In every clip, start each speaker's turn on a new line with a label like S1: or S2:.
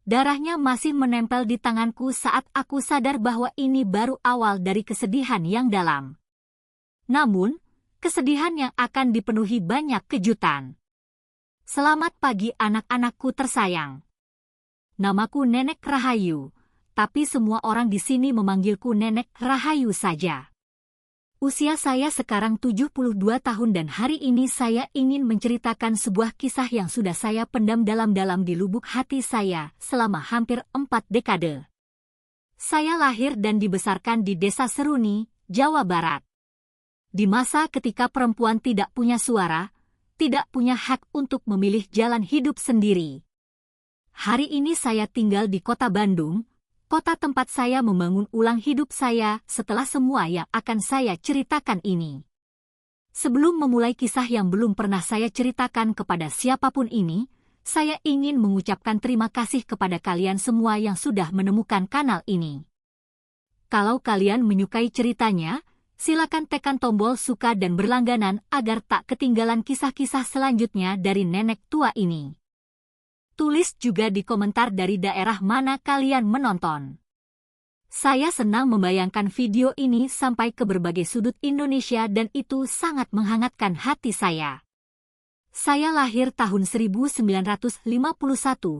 S1: Darahnya masih menempel di tanganku saat aku sadar bahwa ini baru awal dari kesedihan yang dalam. Namun, kesedihan yang akan dipenuhi banyak kejutan. Selamat pagi anak-anakku tersayang. Namaku Nenek Rahayu, tapi semua orang di sini memanggilku Nenek Rahayu saja. Usia saya sekarang 72 tahun dan hari ini saya ingin menceritakan sebuah kisah yang sudah saya pendam dalam-dalam di lubuk hati saya selama hampir 4 dekade. Saya lahir dan dibesarkan di Desa Seruni, Jawa Barat. Di masa ketika perempuan tidak punya suara, tidak punya hak untuk memilih jalan hidup sendiri. Hari ini saya tinggal di kota Bandung, kota tempat saya membangun ulang hidup saya setelah semua yang akan saya ceritakan ini. Sebelum memulai kisah yang belum pernah saya ceritakan kepada siapapun ini, saya ingin mengucapkan terima kasih kepada kalian semua yang sudah menemukan kanal ini. Kalau kalian menyukai ceritanya, silakan tekan tombol suka dan berlangganan agar tak ketinggalan kisah-kisah selanjutnya dari nenek tua ini. Tulis juga di komentar dari daerah mana kalian menonton. Saya senang membayangkan video ini sampai ke berbagai sudut Indonesia dan itu sangat menghangatkan hati saya. Saya lahir tahun 1951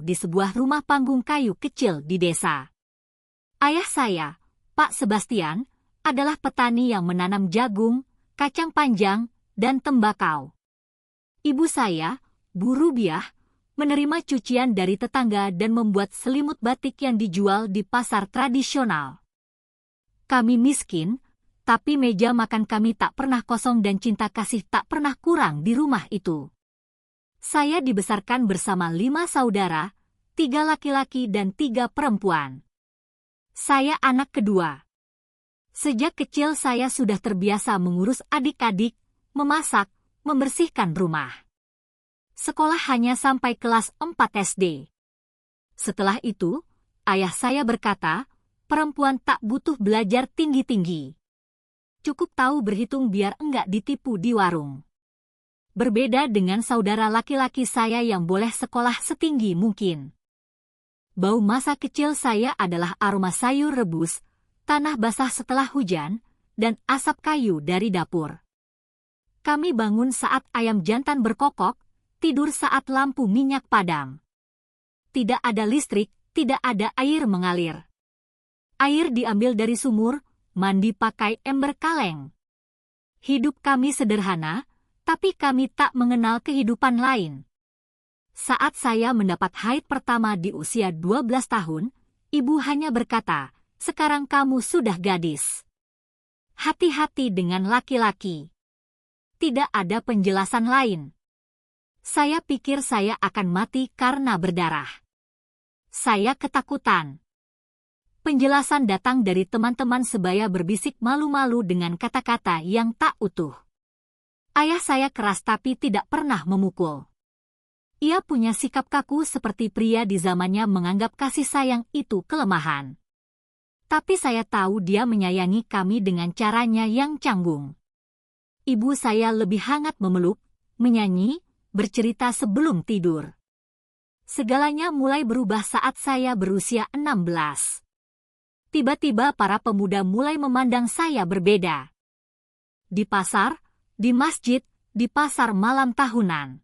S1: di sebuah rumah panggung kayu kecil di desa. Ayah saya, Pak Sebastian, adalah petani yang menanam jagung, kacang panjang, dan tembakau. Ibu saya, Bu Rubiah, menerima cucian dari tetangga dan membuat selimut batik yang dijual di pasar tradisional. Kami miskin, tapi meja makan kami tak pernah kosong dan cinta kasih tak pernah kurang di rumah itu. Saya dibesarkan bersama 5 saudara, 3 laki-laki dan 3 perempuan. Saya anak kedua. Sejak kecil saya sudah terbiasa mengurus adik-adik, memasak, membersihkan rumah. Sekolah hanya sampai kelas 4 SD. Setelah itu, ayah saya berkata, perempuan tak butuh belajar tinggi-tinggi. Cukup tahu berhitung biar enggak ditipu di warung. Berbeda dengan saudara laki-laki saya yang boleh sekolah setinggi mungkin. Bau masa kecil saya adalah aroma sayur rebus, tanah basah setelah hujan, dan asap kayu dari dapur. Kami bangun saat ayam jantan berkokok, tidur saat lampu minyak padam. Tidak ada listrik, tidak ada air mengalir. Air diambil dari sumur, mandi pakai ember kaleng. Hidup kami sederhana, tapi kami tak mengenal kehidupan lain. Saat saya mendapat haid pertama di usia 12 tahun, ibu hanya berkata, "Sekarang kamu sudah gadis. Hati-hati dengan laki-laki." Tidak ada penjelasan lain. Saya pikir saya akan mati karena berdarah. Saya ketakutan. Penjelasan datang dari teman-teman sebaya berbisik malu-malu dengan kata-kata yang tak utuh. Ayah saya keras tapi tidak pernah memukul. Ia punya sikap kaku seperti pria di zamannya menganggap kasih sayang itu kelemahan. Tapi saya tahu dia menyayangi kami dengan caranya yang canggung. Ibu saya lebih hangat memeluk, menyanyi, bercerita sebelum tidur. Segalanya mulai berubah saat saya berusia 16. Tiba-tiba para pemuda mulai memandang saya berbeda. Di pasar, di masjid, di pasar malam tahunan.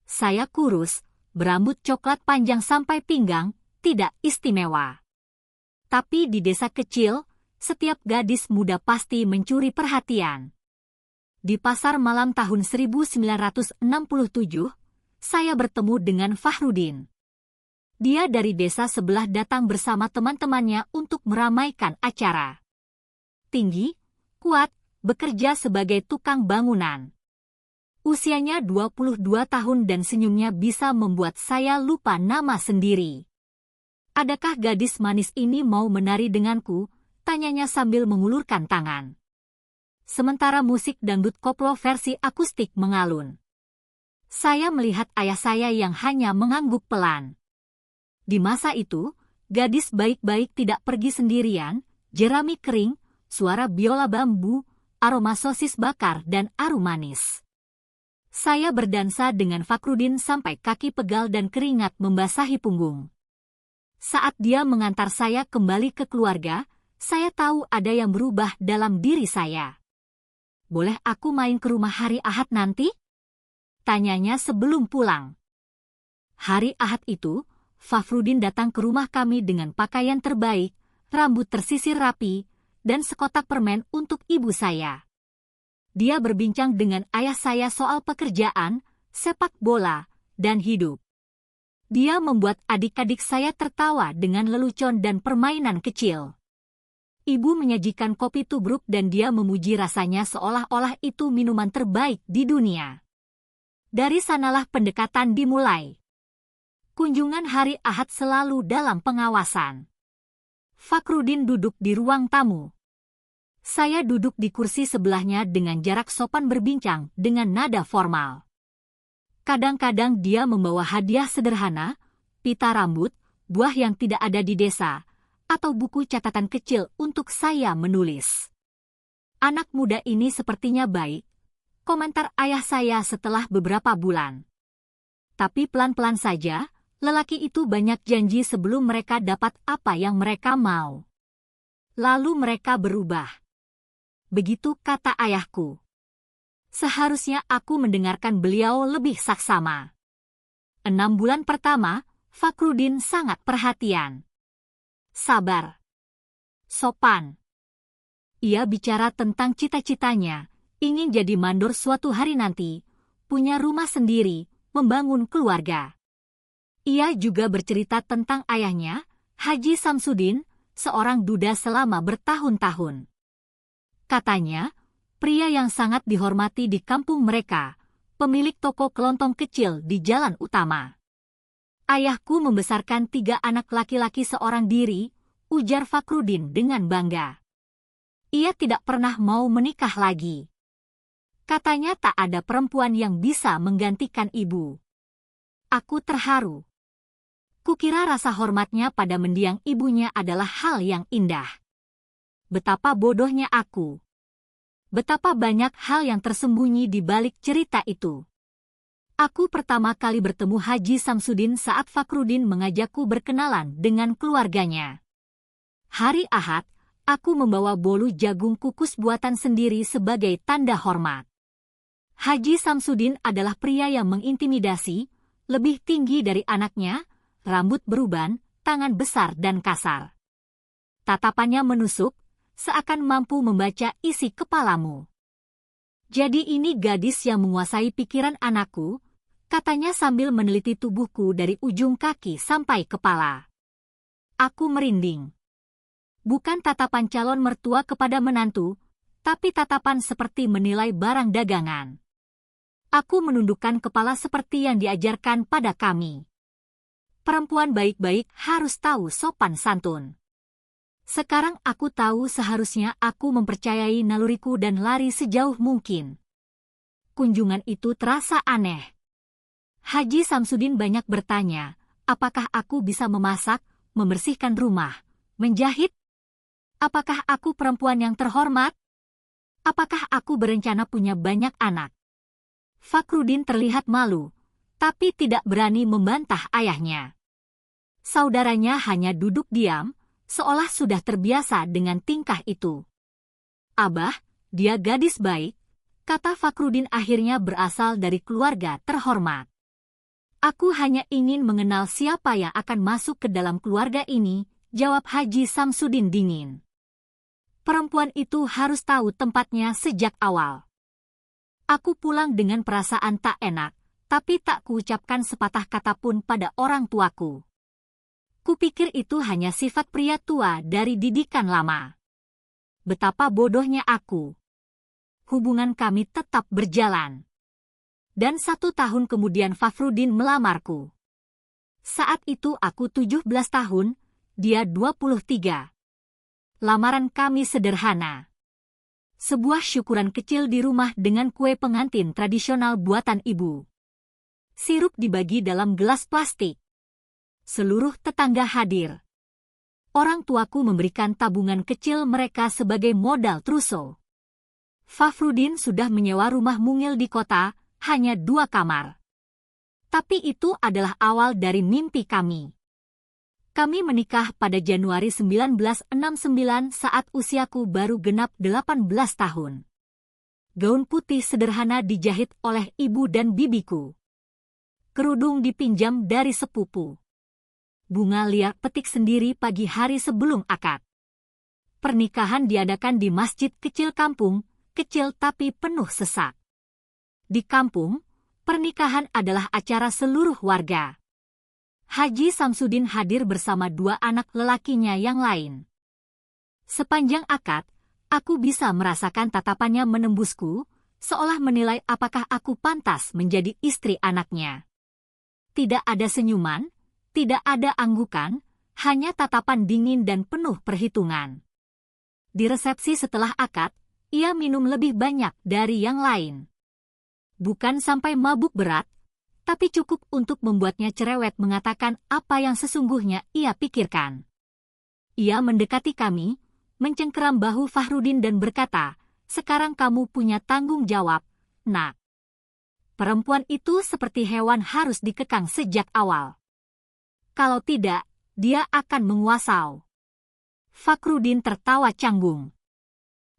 S1: Saya kurus, berambut coklat panjang sampai pinggang, tidak istimewa. Tapi di desa kecil, setiap gadis muda pasti mencuri perhatian. Di pasar malam tahun 1967, saya bertemu dengan Fahrudin. Dia dari desa sebelah datang bersama teman-temannya untuk meramaikan acara. Tinggi, kuat, bekerja sebagai tukang bangunan. Usianya 22 tahun dan senyumnya bisa membuat saya lupa nama sendiri. "Adakah gadis manis ini mau menari denganku?" tanyanya sambil mengulurkan tangan. Sementara musik dangdut koplo versi akustik mengalun. Saya melihat ayah saya yang hanya mengangguk pelan. Di masa itu, gadis baik-baik tidak pergi sendirian, jerami kering, suara biola bambu, aroma sosis bakar dan arum manis. Saya berdansa dengan Fakrudin sampai kaki pegal dan keringat membasahi punggung. Saat dia mengantar saya kembali ke keluarga, saya tahu ada yang berubah dalam diri saya. Boleh aku main ke rumah hari Ahad nanti? Tanyanya sebelum pulang. Hari Ahad itu, Fafrudin datang ke rumah kami dengan pakaian terbaik, rambut tersisir rapi, dan sekotak permen untuk ibu saya. Dia berbincang dengan ayah saya soal pekerjaan, sepak bola, dan hidup. Dia membuat adik-adik saya tertawa dengan lelucon dan permainan kecil. Ibu menyajikan kopi tubruk dan dia memuji rasanya seolah-olah itu minuman terbaik di dunia. Dari sanalah pendekatan dimulai. Kunjungan hari Ahad selalu dalam pengawasan. Fafrudin duduk di ruang tamu. Saya duduk di kursi sebelahnya dengan jarak sopan berbincang dengan nada formal. Kadang-kadang dia membawa hadiah sederhana, pita rambut, buah yang tidak ada di desa, atau buku catatan kecil untuk saya menulis. Anak muda ini sepertinya baik, komentar ayah saya setelah beberapa bulan. Tapi pelan-pelan saja, lelaki itu banyak janji sebelum mereka dapat apa yang mereka mau. Lalu mereka berubah. Begitu kata ayahku. Seharusnya aku mendengarkan beliau lebih saksama. 6 bulan pertama, Fafrudin sangat perhatian. Sabar. Sopan. Ia bicara tentang cita-citanya, ingin jadi mandor suatu hari nanti, punya rumah sendiri, membangun keluarga. Ia juga bercerita tentang ayahnya, Haji Samsudin, seorang duda selama bertahun-tahun. Katanya, pria yang sangat dihormati di kampung mereka, pemilik toko kelontong kecil di jalan utama. Ayahku membesarkan 3 anak laki-laki seorang diri, ujar Fafrudin dengan bangga. Ia tidak pernah mau menikah lagi. Katanya tak ada perempuan yang bisa menggantikan ibu. Aku terharu. Kukira rasa hormatnya pada mendiang ibunya adalah hal yang indah. Betapa bodohnya aku. Betapa banyak hal yang tersembunyi di balik cerita itu. Aku pertama kali bertemu Haji Samsudin saat Fafrudin mengajakku berkenalan dengan keluarganya. Hari Ahad, aku membawa bolu jagung kukus buatan sendiri sebagai tanda hormat. Haji Samsudin adalah pria yang mengintimidasi, lebih tinggi dari anaknya, rambut beruban, tangan besar dan kasar. Tatapannya menusuk, seakan mampu membaca isi kepalamu. Jadi ini gadis yang menguasai pikiran anakku, katanya sambil meneliti tubuhku dari ujung kaki sampai kepala. Aku merinding. Bukan tatapan calon mertua kepada menantu, tapi tatapan seperti menilai barang dagangan. Aku menundukkan kepala seperti yang diajarkan pada kami. Perempuan baik-baik harus tahu sopan santun. Sekarang aku tahu seharusnya aku mempercayai naluriku dan lari sejauh mungkin. Kunjungan itu terasa aneh. Haji Samsudin banyak bertanya, apakah aku bisa memasak, membersihkan rumah, menjahit? Apakah aku perempuan yang terhormat? Apakah aku berencana punya banyak anak? Fafrudin terlihat malu, tapi tidak berani membantah ayahnya. Saudaranya hanya duduk diam, seolah sudah terbiasa dengan tingkah itu. Abah, dia gadis baik, kata Fafrudin akhirnya berasal dari keluarga terhormat. Aku hanya ingin mengenal siapa yang akan masuk ke dalam keluarga ini, jawab Haji Samsudin dingin. Perempuan itu harus tahu tempatnya sejak awal. Aku pulang dengan perasaan tak enak, tapi tak kuucapkan sepatah kata pun pada orang tuaku. Kupikir itu hanya sifat pria tua dari didikan lama. Betapa bodohnya aku. Hubungan kami tetap berjalan. Dan 1 tahun kemudian Fafrudin melamarku. Saat itu aku 17 tahun, dia 23. Lamaran kami sederhana. Sebuah syukuran kecil di rumah dengan kue pengantin tradisional buatan ibu. Sirup dibagi dalam gelas plastik. Seluruh tetangga hadir. Orang tuaku memberikan tabungan kecil mereka sebagai modal trousseau. Fafrudin sudah menyewa rumah mungil di kota, hanya 2 kamar. Tapi itu adalah awal dari mimpi kami. Kami menikah pada Januari 1969 saat usiaku baru genap 18 tahun. Gaun putih sederhana dijahit oleh ibu dan bibiku. Kerudung dipinjam dari sepupu. Bunga liar petik sendiri pagi hari sebelum akad. Pernikahan diadakan di masjid kecil kampung, kecil tapi penuh sesak. Di kampung, pernikahan adalah acara seluruh warga. Haji Samsudin hadir bersama 2 anak lelakinya yang lain. Sepanjang akad, aku bisa merasakan tatapannya menembusku, seolah menilai apakah aku pantas menjadi istri anaknya. Tidak ada senyuman, tidak ada anggukan, hanya tatapan dingin dan penuh perhitungan. Di resepsi setelah akad, ia minum lebih banyak dari yang lain. Bukan sampai mabuk berat, tapi cukup untuk membuatnya cerewet mengatakan apa yang sesungguhnya ia pikirkan. Ia mendekati kami, mencengkeram bahu Fakhrudin dan berkata, "Sekarang kamu punya tanggung jawab, nak. Perempuan itu seperti hewan harus dikekang sejak awal. Kalau tidak, dia akan menguasai." Fakhrudin tertawa canggung.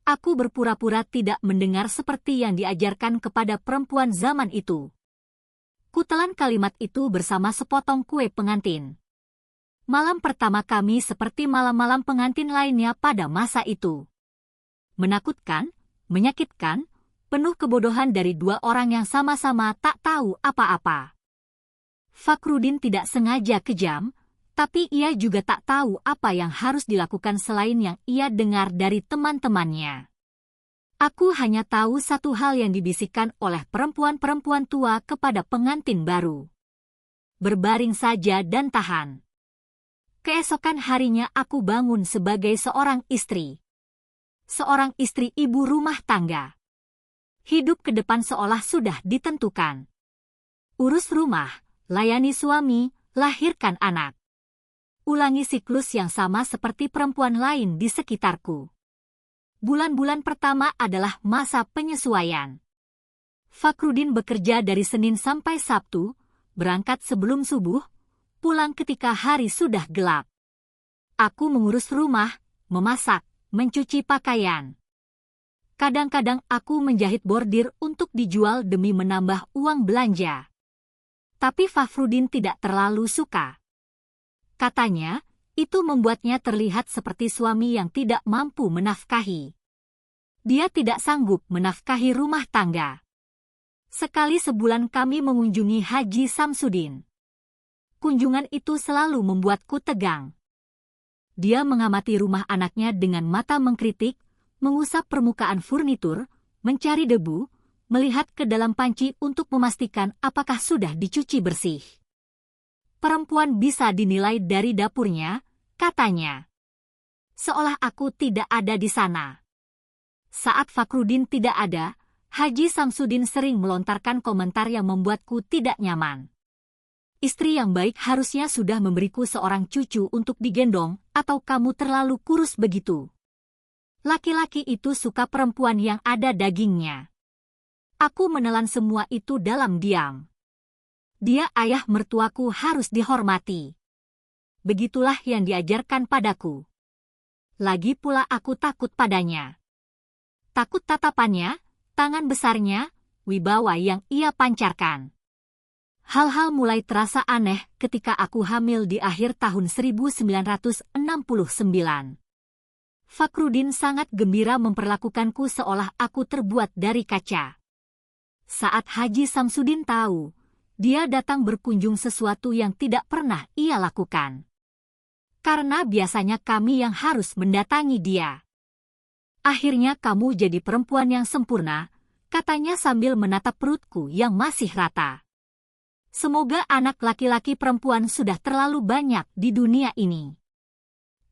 S1: Aku berpura-pura tidak mendengar seperti yang diajarkan kepada perempuan zaman itu. Kutelan kalimat itu bersama sepotong kue pengantin. Malam pertama kami seperti malam-malam pengantin lainnya pada masa itu. Menakutkan, menyakitkan, penuh kebodohan dari 2 orang yang sama-sama tak tahu apa-apa. Fakhrudin tidak sengaja kejam, tapi ia juga tak tahu apa yang harus dilakukan selain yang ia dengar dari teman-temannya. Aku hanya tahu satu hal yang dibisikkan oleh perempuan-perempuan tua kepada pengantin baru. Berbaring saja dan tahan. Keesokan harinya aku bangun sebagai seorang istri. Seorang istri ibu rumah tangga. Hidup ke depan seolah sudah ditentukan. Urus rumah, layani suami, lahirkan anak. Ulangi siklus yang sama seperti perempuan lain di sekitarku. Bulan-bulan pertama adalah masa penyesuaian. Fakhrudin bekerja dari Senin sampai Sabtu, berangkat sebelum subuh, pulang ketika hari sudah gelap. Aku mengurus rumah, memasak, mencuci pakaian. Kadang-kadang aku menjahit bordir untuk dijual demi menambah uang belanja. Tapi Fakhrudin tidak terlalu suka. Katanya, itu membuatnya terlihat seperti suami yang tidak mampu menafkahi. Dia tidak sanggup menafkahi rumah tangga. Sekali sebulan kami mengunjungi Haji Samsudin. Kunjungan itu selalu membuatku tegang. Dia mengamati rumah anaknya dengan mata mengkritik, mengusap permukaan furnitur, mencari debu, melihat ke dalam panci untuk memastikan apakah sudah dicuci bersih. Perempuan bisa dinilai dari dapurnya, katanya. Seolah aku tidak ada di sana. Saat Fakhrudin tidak ada, Haji Samsudin sering melontarkan komentar yang membuatku tidak nyaman. Istri yang baik harusnya sudah memberiku seorang cucu untuk digendong, atau kamu terlalu kurus begitu. Laki-laki itu suka perempuan yang ada dagingnya. Aku menelan semua itu dalam diam. Dia ayah mertuaku harus dihormati. Begitulah yang diajarkan padaku. Lagi pula aku takut padanya. Takut tatapannya, tangan besarnya, wibawa yang ia pancarkan. Hal-hal mulai terasa aneh ketika aku hamil di akhir tahun 1969. Fakhrudin sangat gembira memperlakukanku seolah aku terbuat dari kaca. Saat Haji Samsudin tahu, dia datang berkunjung sesuatu yang tidak pernah ia lakukan. Karena biasanya kami yang harus mendatangi dia. Akhirnya kamu jadi perempuan yang sempurna, katanya sambil menatap perutku yang masih rata. Semoga anak laki-laki perempuan sudah terlalu banyak di dunia ini.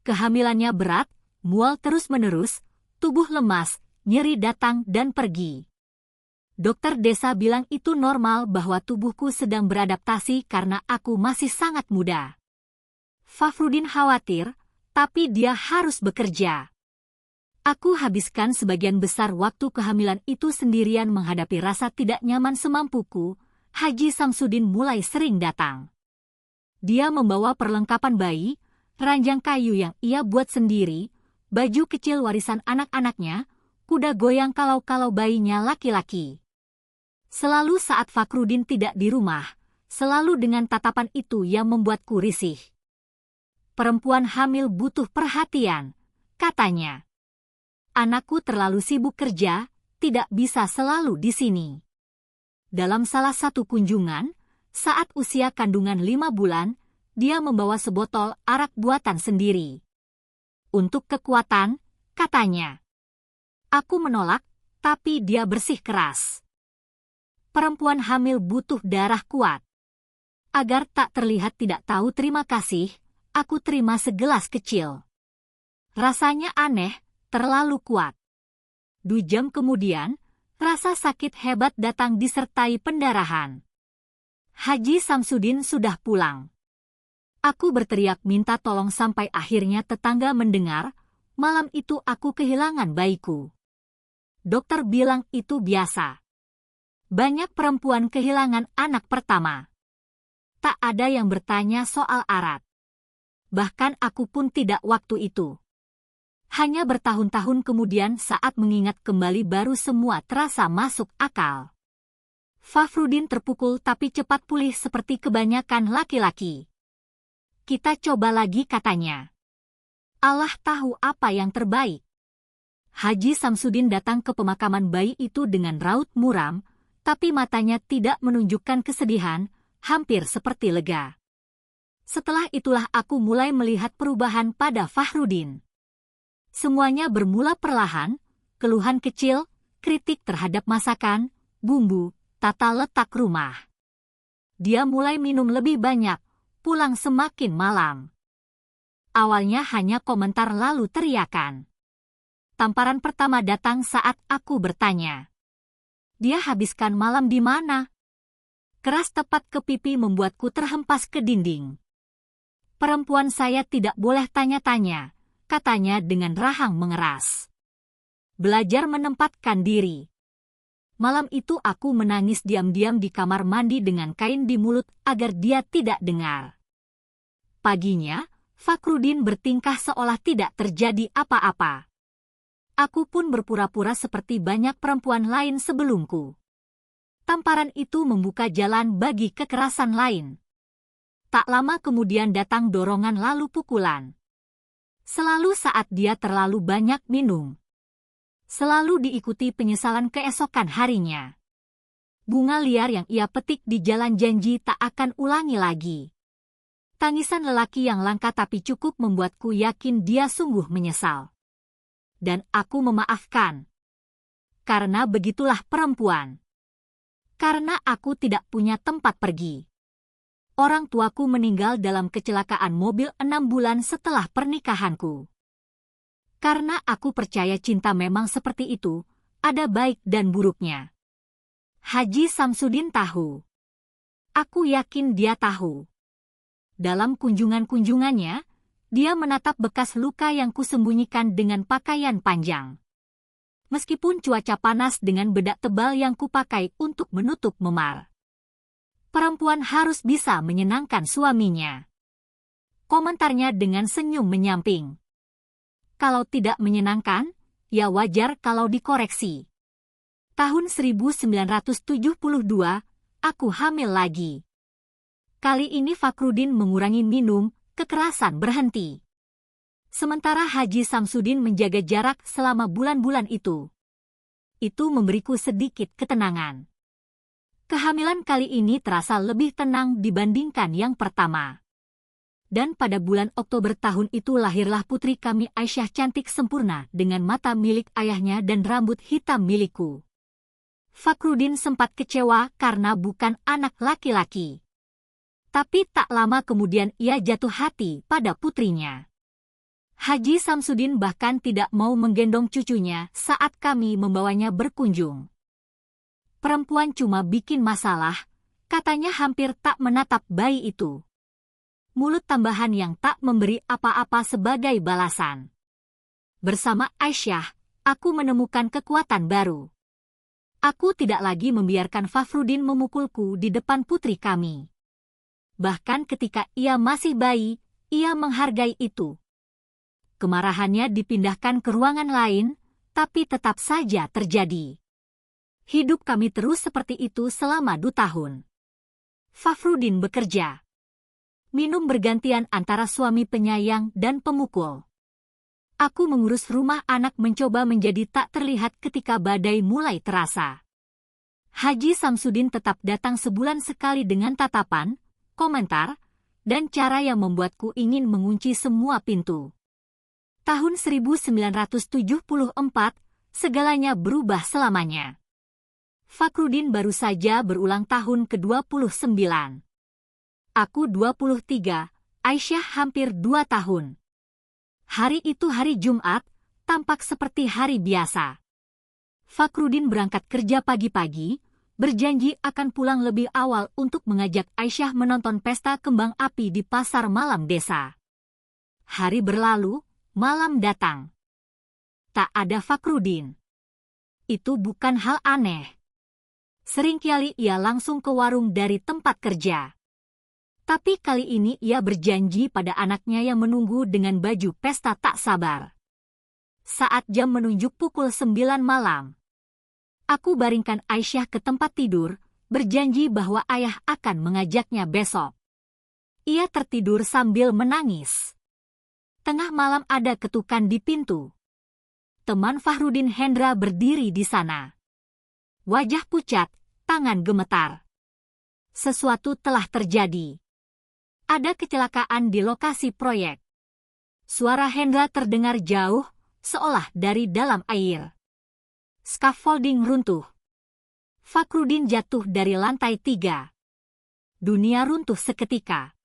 S1: Kehamilannya berat, mual terus-menerus, tubuh lemas, nyeri datang dan pergi. Dokter desa bilang itu normal bahwa tubuhku sedang beradaptasi karena aku masih sangat muda. Fakhrudin khawatir, tapi dia harus bekerja. Aku habiskan sebagian besar waktu kehamilan itu sendirian menghadapi rasa tidak nyaman semampuku. Haji Samsudin mulai sering datang. Dia membawa perlengkapan bayi, ranjang kayu yang ia buat sendiri, baju kecil warisan anak-anaknya, kuda goyang kalau-kalau bayinya laki-laki. Selalu saat Fakhrudin tidak di rumah, selalu dengan tatapan itu yang membuatku risih. Perempuan hamil butuh perhatian, katanya. Anakku terlalu sibuk kerja, tidak bisa selalu di sini. Dalam salah satu kunjungan, saat usia kandungan 5 bulan, dia membawa sebotol arak buatan sendiri. Untuk kekuatan, katanya. Aku menolak, tapi dia bersikeras. Perempuan hamil butuh darah kuat. Agar tak terlihat tidak tahu terima kasih, aku terima segelas kecil. Rasanya aneh, terlalu kuat. 2 jam kemudian, rasa sakit hebat datang disertai pendarahan. Haji Samsudin sudah pulang. Aku berteriak minta tolong sampai akhirnya tetangga mendengar. Malam itu aku kehilangan bayiku. Dokter bilang itu biasa. Banyak perempuan kehilangan anak pertama. Tak ada yang bertanya soal arat. Bahkan aku pun tidak waktu itu. Hanya bertahun-tahun kemudian saat mengingat kembali baru semua terasa masuk akal. Fakhrudin terpukul tapi cepat pulih seperti kebanyakan laki-laki. Kita coba lagi, katanya. Allah tahu apa yang terbaik. Haji Samsudin datang ke pemakaman bayi itu dengan raut muram, tapi matanya tidak menunjukkan kesedihan, hampir seperti lega. Setelah itulah aku mulai melihat perubahan pada Fakhrudin. Semuanya bermula perlahan, keluhan kecil, kritik terhadap masakan, bumbu, tata letak rumah. Dia mulai minum lebih banyak, pulang semakin malam. Awalnya hanya komentar lalu teriakan. Tamparan pertama datang saat aku bertanya. Dia habiskan malam di mana? Keras tepat ke pipi membuatku terhempas ke dinding. Perempuan saya tidak boleh tanya-tanya, katanya dengan rahang mengeras. Belajar menempatkan diri. Malam itu aku menangis diam-diam di kamar mandi dengan kain di mulut agar dia tidak dengar. Paginya, Fakhrudin bertingkah seolah tidak terjadi apa-apa. Aku pun berpura-pura seperti banyak perempuan lain sebelumku. Tamparan itu membuka jalan bagi kekerasan lain. Tak lama kemudian datang dorongan lalu pukulan. Selalu saat dia terlalu banyak minum. Selalu diikuti penyesalan keesokan harinya. Bunga liar yang ia petik di jalan janji tak akan ulangi lagi. Tangisan lelaki yang langka tapi cukup membuatku yakin dia sungguh menyesal. Dan aku memaafkan. Karena begitulah perempuan. Karena aku tidak punya tempat pergi. Orang tuaku meninggal dalam kecelakaan mobil 6 bulan setelah pernikahanku. Karena aku percaya cinta memang seperti itu, ada baik dan buruknya. Haji Samsudin tahu. Aku yakin dia tahu. Dalam kunjungan-kunjungannya, dia menatap bekas luka yang kusembunyikan dengan pakaian panjang. Meskipun cuaca panas dengan bedak tebal yang kupakai untuk menutup memar. Perempuan harus bisa menyenangkan suaminya. Komentarnya dengan senyum menyamping. Kalau tidak menyenangkan, ya wajar kalau dikoreksi. Tahun 1972, aku hamil lagi. Kali ini Fakhrudin mengurangi minum, kekerasan berhenti. Sementara Haji Samsudin menjaga jarak selama bulan-bulan itu. Itu memberiku sedikit ketenangan. Kehamilan kali ini terasa lebih tenang dibandingkan yang pertama. Dan pada bulan Oktober tahun itu lahirlah putri kami Aisyah cantik sempurna dengan mata milik ayahnya dan rambut hitam milikku. Fakhrudin sempat kecewa karena bukan anak laki-laki. Tapi tak lama kemudian ia jatuh hati pada putrinya. Haji Samsudin bahkan tidak mau menggendong cucunya saat kami membawanya berkunjung. Perempuan cuma bikin masalah, katanya hampir tak menatap bayi itu. Mulut tambahan yang tak memberi apa-apa sebagai balasan. Bersama Aisyah, aku menemukan kekuatan baru. Aku tidak lagi membiarkan Fakhrudin memukulku di depan putri kami. Bahkan ketika ia masih bayi, ia menghargai itu. Kemarahannya dipindahkan ke ruangan lain, tapi tetap saja terjadi. Hidup kami terus seperti itu selama 2 tahun. Fafrudin bekerja. Minum bergantian antara suami penyayang dan pemukul. Aku mengurus rumah anak mencoba menjadi tak terlihat ketika badai mulai terasa. Haji Samsudin tetap datang sebulan sekali dengan tatapan, komentar, dan cara yang membuatku ingin mengunci semua pintu. Tahun 1974, segalanya berubah selamanya. Fakhrudin baru saja berulang tahun ke-29. Aku 23, Aisyah hampir 2 tahun. Hari itu hari Jumat, tampak seperti hari biasa. Fakhrudin berangkat kerja pagi-pagi, berjanji akan pulang lebih awal untuk mengajak Aisyah menonton pesta kembang api di pasar malam desa. Hari berlalu, malam datang. Tak ada Fakhrudin. Itu bukan hal aneh. Seringkali ia langsung ke warung dari tempat kerja. Tapi kali ini ia berjanji pada anaknya yang menunggu dengan baju pesta tak sabar. Saat jam menunjuk pukul 9 malam, aku baringkan Aisyah ke tempat tidur, berjanji bahwa ayah akan mengajaknya besok. Ia tertidur sambil menangis. Tengah malam ada ketukan di pintu. Teman Fakhrudin, Hendra, berdiri di sana. Wajah pucat, tangan gemetar. Sesuatu telah terjadi. Ada kecelakaan di lokasi proyek. Suara Hendra terdengar jauh, seolah dari dalam air. Scaffolding runtuh. Fakhrudin jatuh dari lantai 3. Dunia runtuh seketika.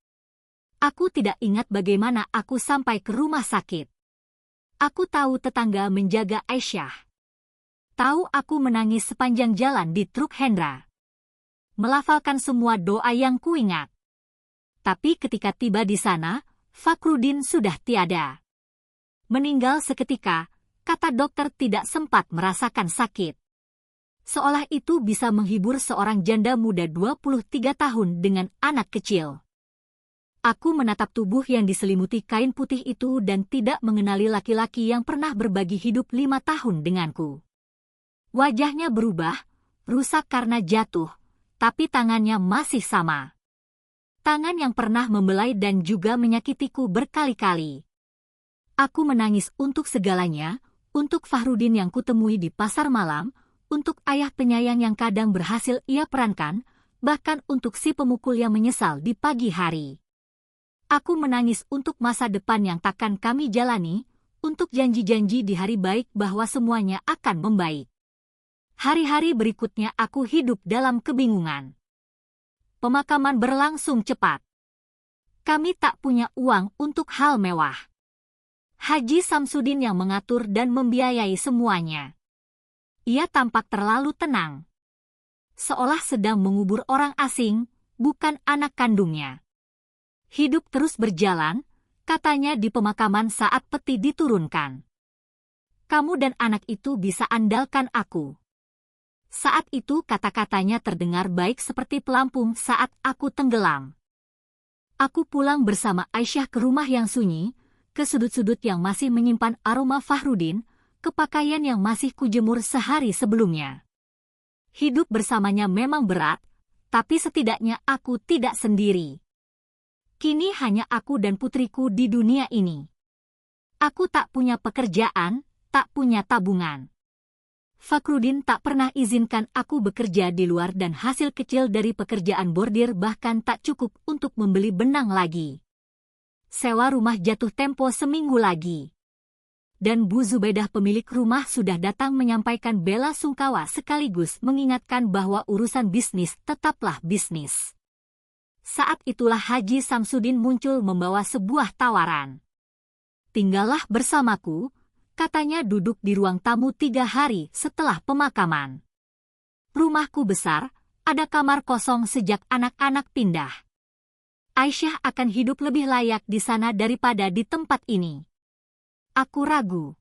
S1: Aku tidak ingat bagaimana aku sampai ke rumah sakit. Aku tahu tetangga menjaga Aisyah. Tahu aku menangis sepanjang jalan di truk Hendra. Melafalkan semua doa yang kuingat. Tapi ketika tiba di sana, Fakhrudin sudah tiada. Meninggal seketika. Kata dokter tidak sempat merasakan sakit. Seolah itu bisa menghibur seorang janda muda 23 tahun dengan anak kecil. Aku menatap tubuh yang diselimuti kain putih itu dan tidak mengenali laki-laki yang pernah berbagi hidup 5 tahun denganku. Wajahnya berubah, rusak karena jatuh, tapi tangannya masih sama. Tangan yang pernah membelai dan juga menyakitiku berkali-kali. Aku menangis untuk segalanya, untuk Fakhrudin yang kutemui di pasar malam, untuk ayah penyayang yang kadang berhasil ia perankan, bahkan untuk si pemukul yang menyesal di pagi hari. Aku menangis untuk masa depan yang takkan kami jalani, untuk janji-janji di hari baik bahwa semuanya akan membaik. Hari-hari berikutnya aku hidup dalam kebingungan. Pemakaman berlangsung cepat. Kami tak punya uang untuk hal mewah. Haji Samsudin yang mengatur dan membiayai semuanya. Ia tampak terlalu tenang. Seolah sedang mengubur orang asing, bukan anak kandungnya. Hidup terus berjalan, katanya di pemakaman saat peti diturunkan. Kamu dan anak itu bisa andalkan aku. Saat itu kata-katanya terdengar baik seperti pelampung saat aku tenggelam. Aku pulang bersama Aisyah ke rumah yang sunyi, ke sudut-sudut yang masih menyimpan aroma Fakhrudin, ke pakaian yang masih kujemur sehari sebelumnya. Hidup bersamanya memang berat, tapi setidaknya aku tidak sendiri. Kini hanya aku dan putriku di dunia ini. Aku tak punya pekerjaan, tak punya tabungan. Fakhrudin tak pernah izinkan aku bekerja di luar dan hasil kecil dari pekerjaan bordir bahkan tak cukup untuk membeli benang lagi. Sewa rumah jatuh tempo seminggu lagi. Dan Bu Zubaidah pemilik rumah sudah datang menyampaikan bela sungkawa sekaligus mengingatkan bahwa urusan bisnis tetaplah bisnis. Saat itulah Haji Samsudin muncul membawa sebuah tawaran. Tinggallah bersamaku, katanya duduk di ruang tamu 3 hari setelah pemakaman. Rumahku besar, ada kamar kosong sejak anak-anak pindah. Aisyah akan hidup lebih layak di sana daripada di tempat ini. Aku ragu.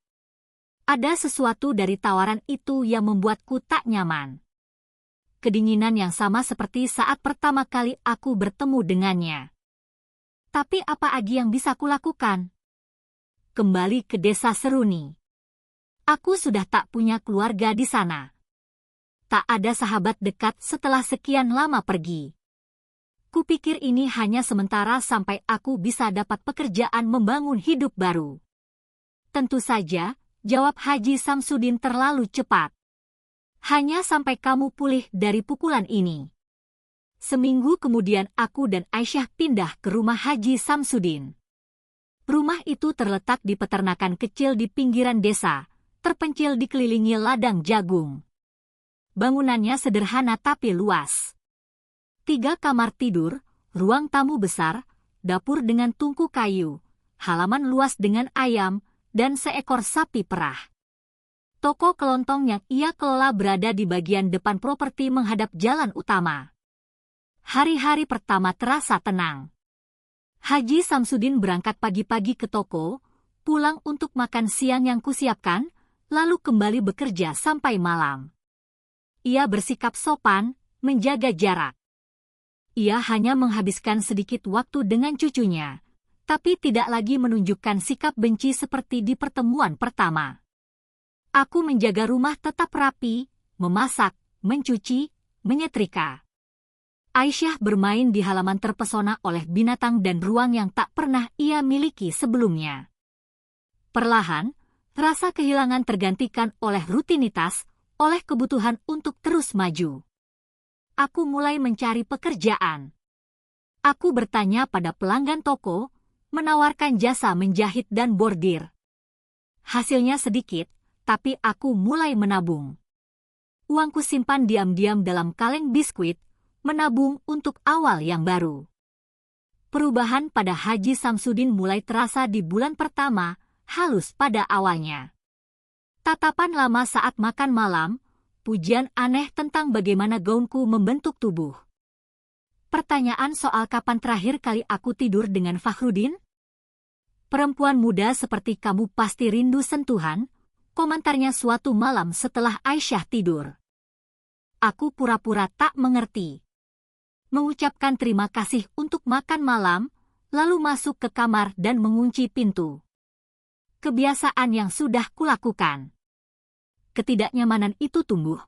S1: Ada sesuatu dari tawaran itu yang membuatku tak nyaman. Kedinginan yang sama seperti saat pertama kali aku bertemu dengannya. Tapi apa lagi yang bisa kulakukan? Kembali ke desa Seruni. Aku sudah tak punya keluarga di sana. Tak ada sahabat dekat setelah sekian lama pergi. Kupikir ini hanya sementara sampai aku bisa dapat pekerjaan membangun hidup baru. Tentu saja, jawab Haji Samsudin terlalu cepat. Hanya sampai kamu pulih dari pukulan ini. Seminggu kemudian aku dan Aisyah pindah ke rumah Haji Samsudin. Rumah itu terletak di peternakan kecil di pinggiran desa, terpencil dikelilingi ladang jagung. Bangunannya sederhana tapi luas. 3 kamar tidur, ruang tamu besar, dapur dengan tungku kayu, halaman luas dengan ayam, dan seekor sapi perah. Toko kelontong yang ia kelola berada di bagian depan properti menghadap jalan utama. Hari-hari pertama terasa tenang. Haji Samsudin berangkat pagi-pagi ke toko, pulang untuk makan siang yang kusiapkan, lalu kembali bekerja sampai malam. Ia bersikap sopan, menjaga jarak. Ia hanya menghabiskan sedikit waktu dengan cucunya, tapi tidak lagi menunjukkan sikap benci seperti di pertemuan pertama. Aku menjaga rumah tetap rapi, memasak, mencuci, menyetrika. Aisyah bermain di halaman terpesona oleh binatang dan ruang yang tak pernah ia miliki sebelumnya. Perlahan, rasa kehilangan tergantikan oleh rutinitas, oleh kebutuhan untuk terus maju. Aku mulai mencari pekerjaan. Aku bertanya pada pelanggan toko, menawarkan jasa menjahit dan bordir. Hasilnya sedikit, tapi aku mulai menabung. Uangku simpan diam-diam dalam kaleng biskuit, menabung untuk awal yang baru. Perubahan pada Haji Samsudin mulai terasa di bulan pertama, halus pada awalnya. Tatapan lama saat makan malam, pujian aneh tentang bagaimana gaunku membentuk tubuh. Pertanyaan soal kapan terakhir kali aku tidur dengan Fakhrudin? Perempuan muda seperti kamu pasti rindu sentuhan, komentarnya suatu malam setelah Aisyah tidur. Aku pura-pura tak mengerti. Mengucapkan terima kasih untuk makan malam, lalu masuk ke kamar dan mengunci pintu. Kebiasaan yang sudah kulakukan. Ketidaknyamanan itu tumbuh,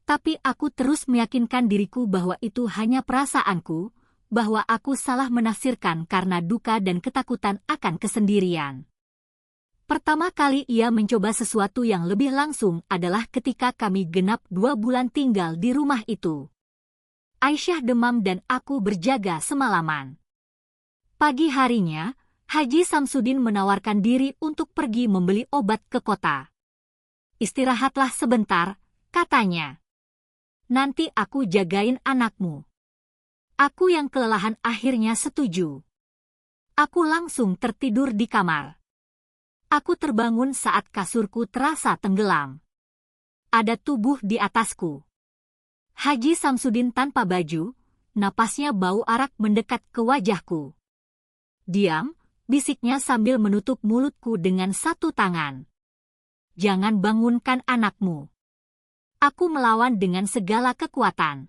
S1: tapi aku terus meyakinkan diriku bahwa itu hanya perasaanku, bahwa aku salah menafsirkan karena duka dan ketakutan akan kesendirian. Pertama kali ia mencoba sesuatu yang lebih langsung adalah ketika kami genap 2 bulan tinggal di rumah itu. Aisyah demam dan aku berjaga semalaman. Pagi harinya, Haji Samsudin menawarkan diri untuk pergi membeli obat ke kota. Istirahatlah sebentar, katanya. Nanti aku jagain anakmu. Aku yang kelelahan akhirnya setuju. Aku langsung tertidur di kamar. Aku terbangun saat kasurku terasa tenggelam. Ada tubuh di atasku. Haji Samsudin tanpa baju, napasnya bau arak mendekat ke wajahku. Diam, bisiknya sambil menutup mulutku dengan satu tangan. Jangan bangunkan anakmu. Aku melawan dengan segala kekuatan.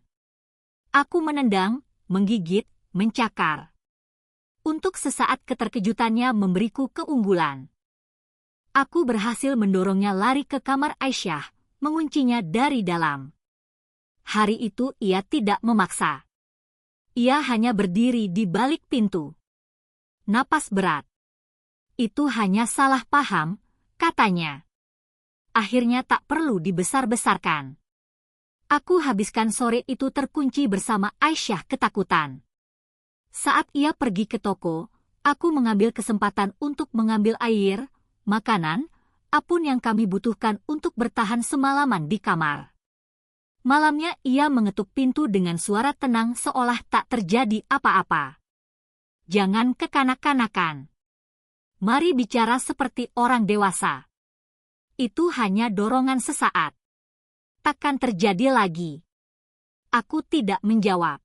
S1: Aku menendang, menggigit, mencakar. Untuk sesaat keterkejutannya memberiku keunggulan. Aku berhasil mendorongnya lari ke kamar Aisyah, menguncinya dari dalam. Hari itu ia tidak memaksa. Ia hanya berdiri di balik pintu. Napas berat. Itu hanya salah paham, katanya. Akhirnya tak perlu dibesar-besarkan. Aku habiskan sore itu terkunci bersama Aisyah ketakutan. Saat ia pergi ke toko, aku mengambil kesempatan untuk mengambil air, makanan, apapun yang kami butuhkan untuk bertahan semalaman di kamar. Malamnya ia mengetuk pintu dengan suara tenang seolah tak terjadi apa-apa. Jangan kekanak-kanakan. Mari bicara seperti orang dewasa. Itu hanya dorongan sesaat. Takkan terjadi lagi. Aku tidak menjawab.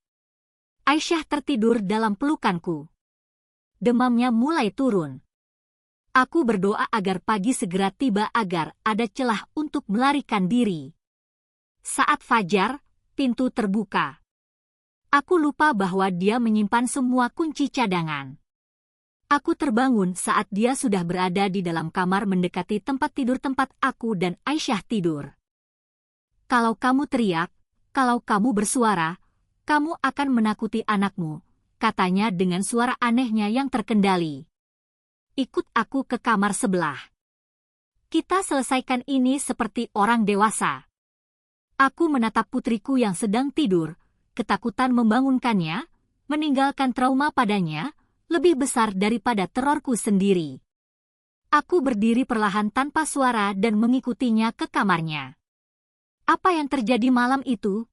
S1: Aisyah tertidur dalam pelukanku. Demamnya mulai turun. Aku berdoa agar pagi segera tiba agar ada celah untuk melarikan diri. Saat fajar, pintu terbuka. Aku lupa bahwa dia menyimpan semua kunci cadangan. Aku terbangun saat dia sudah berada di dalam kamar mendekati tempat tidur tempat aku dan Aisyah tidur. Kalau kamu teriak, kalau kamu bersuara, kamu akan menakuti anakmu, katanya dengan suara anehnya yang terkendali. Ikut aku ke kamar sebelah. Kita selesaikan ini seperti orang dewasa. Aku menatap putriku yang sedang tidur, ketakutan membangunkannya, meninggalkan trauma padanya, lebih besar daripada terorku sendiri. Aku berdiri perlahan tanpa suara dan mengikutinya ke kamarnya. Apa yang terjadi malam itu?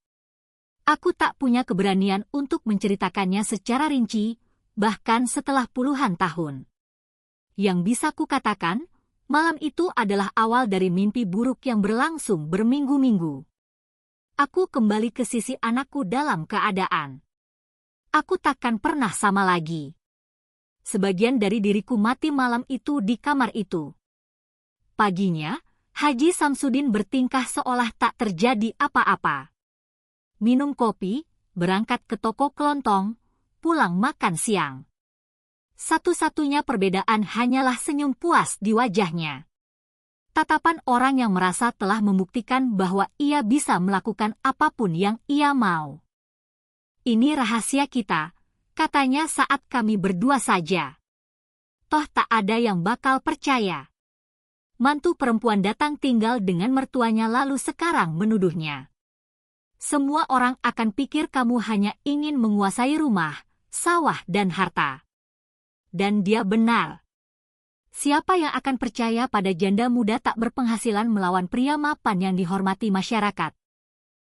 S1: Aku tak punya keberanian untuk menceritakannya secara rinci, bahkan setelah puluhan tahun. Yang bisa kukatakan, malam itu adalah awal dari mimpi buruk yang berlangsung berminggu-minggu. Aku kembali ke sisi anakku dalam keadaan. Aku takkan pernah sama lagi. Sebagian dari diriku mati malam itu di kamar itu. Paginya, Haji Samsudin bertingkah seolah tak terjadi apa-apa. Minum kopi, berangkat ke toko kelontong, pulang makan siang. Satu-satunya perbedaan hanyalah senyum puas di wajahnya. Tatapan orang yang merasa telah membuktikan bahwa ia bisa melakukan apapun yang ia mau. Ini rahasia kita, katanya saat kami berdua saja. Toh tak ada yang bakal percaya. Mantu perempuan datang tinggal dengan mertuanya lalu sekarang menuduhnya. Semua orang akan pikir kamu hanya ingin menguasai rumah, sawah dan harta. Dan dia benar. Siapa yang akan percaya pada janda muda tak berpenghasilan melawan pria mapan yang dihormati masyarakat?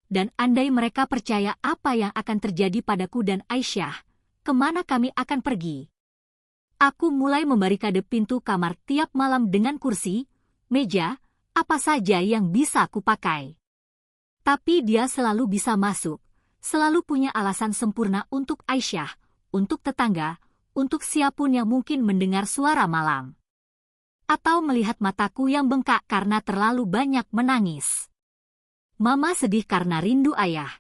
S1: Dan andai mereka percaya apa yang akan terjadi padaku dan Aisyah, kemana kami akan pergi? Aku mulai membarikade pintu kamar tiap malam dengan kursi, meja, apa saja yang bisa kupakai. Tapi dia selalu bisa masuk, selalu punya alasan sempurna untuk Aisyah, untuk tetangga, untuk siapapun yang mungkin mendengar suara malam. Atau melihat mataku yang bengkak karena terlalu banyak menangis. Mama sedih karena rindu ayah,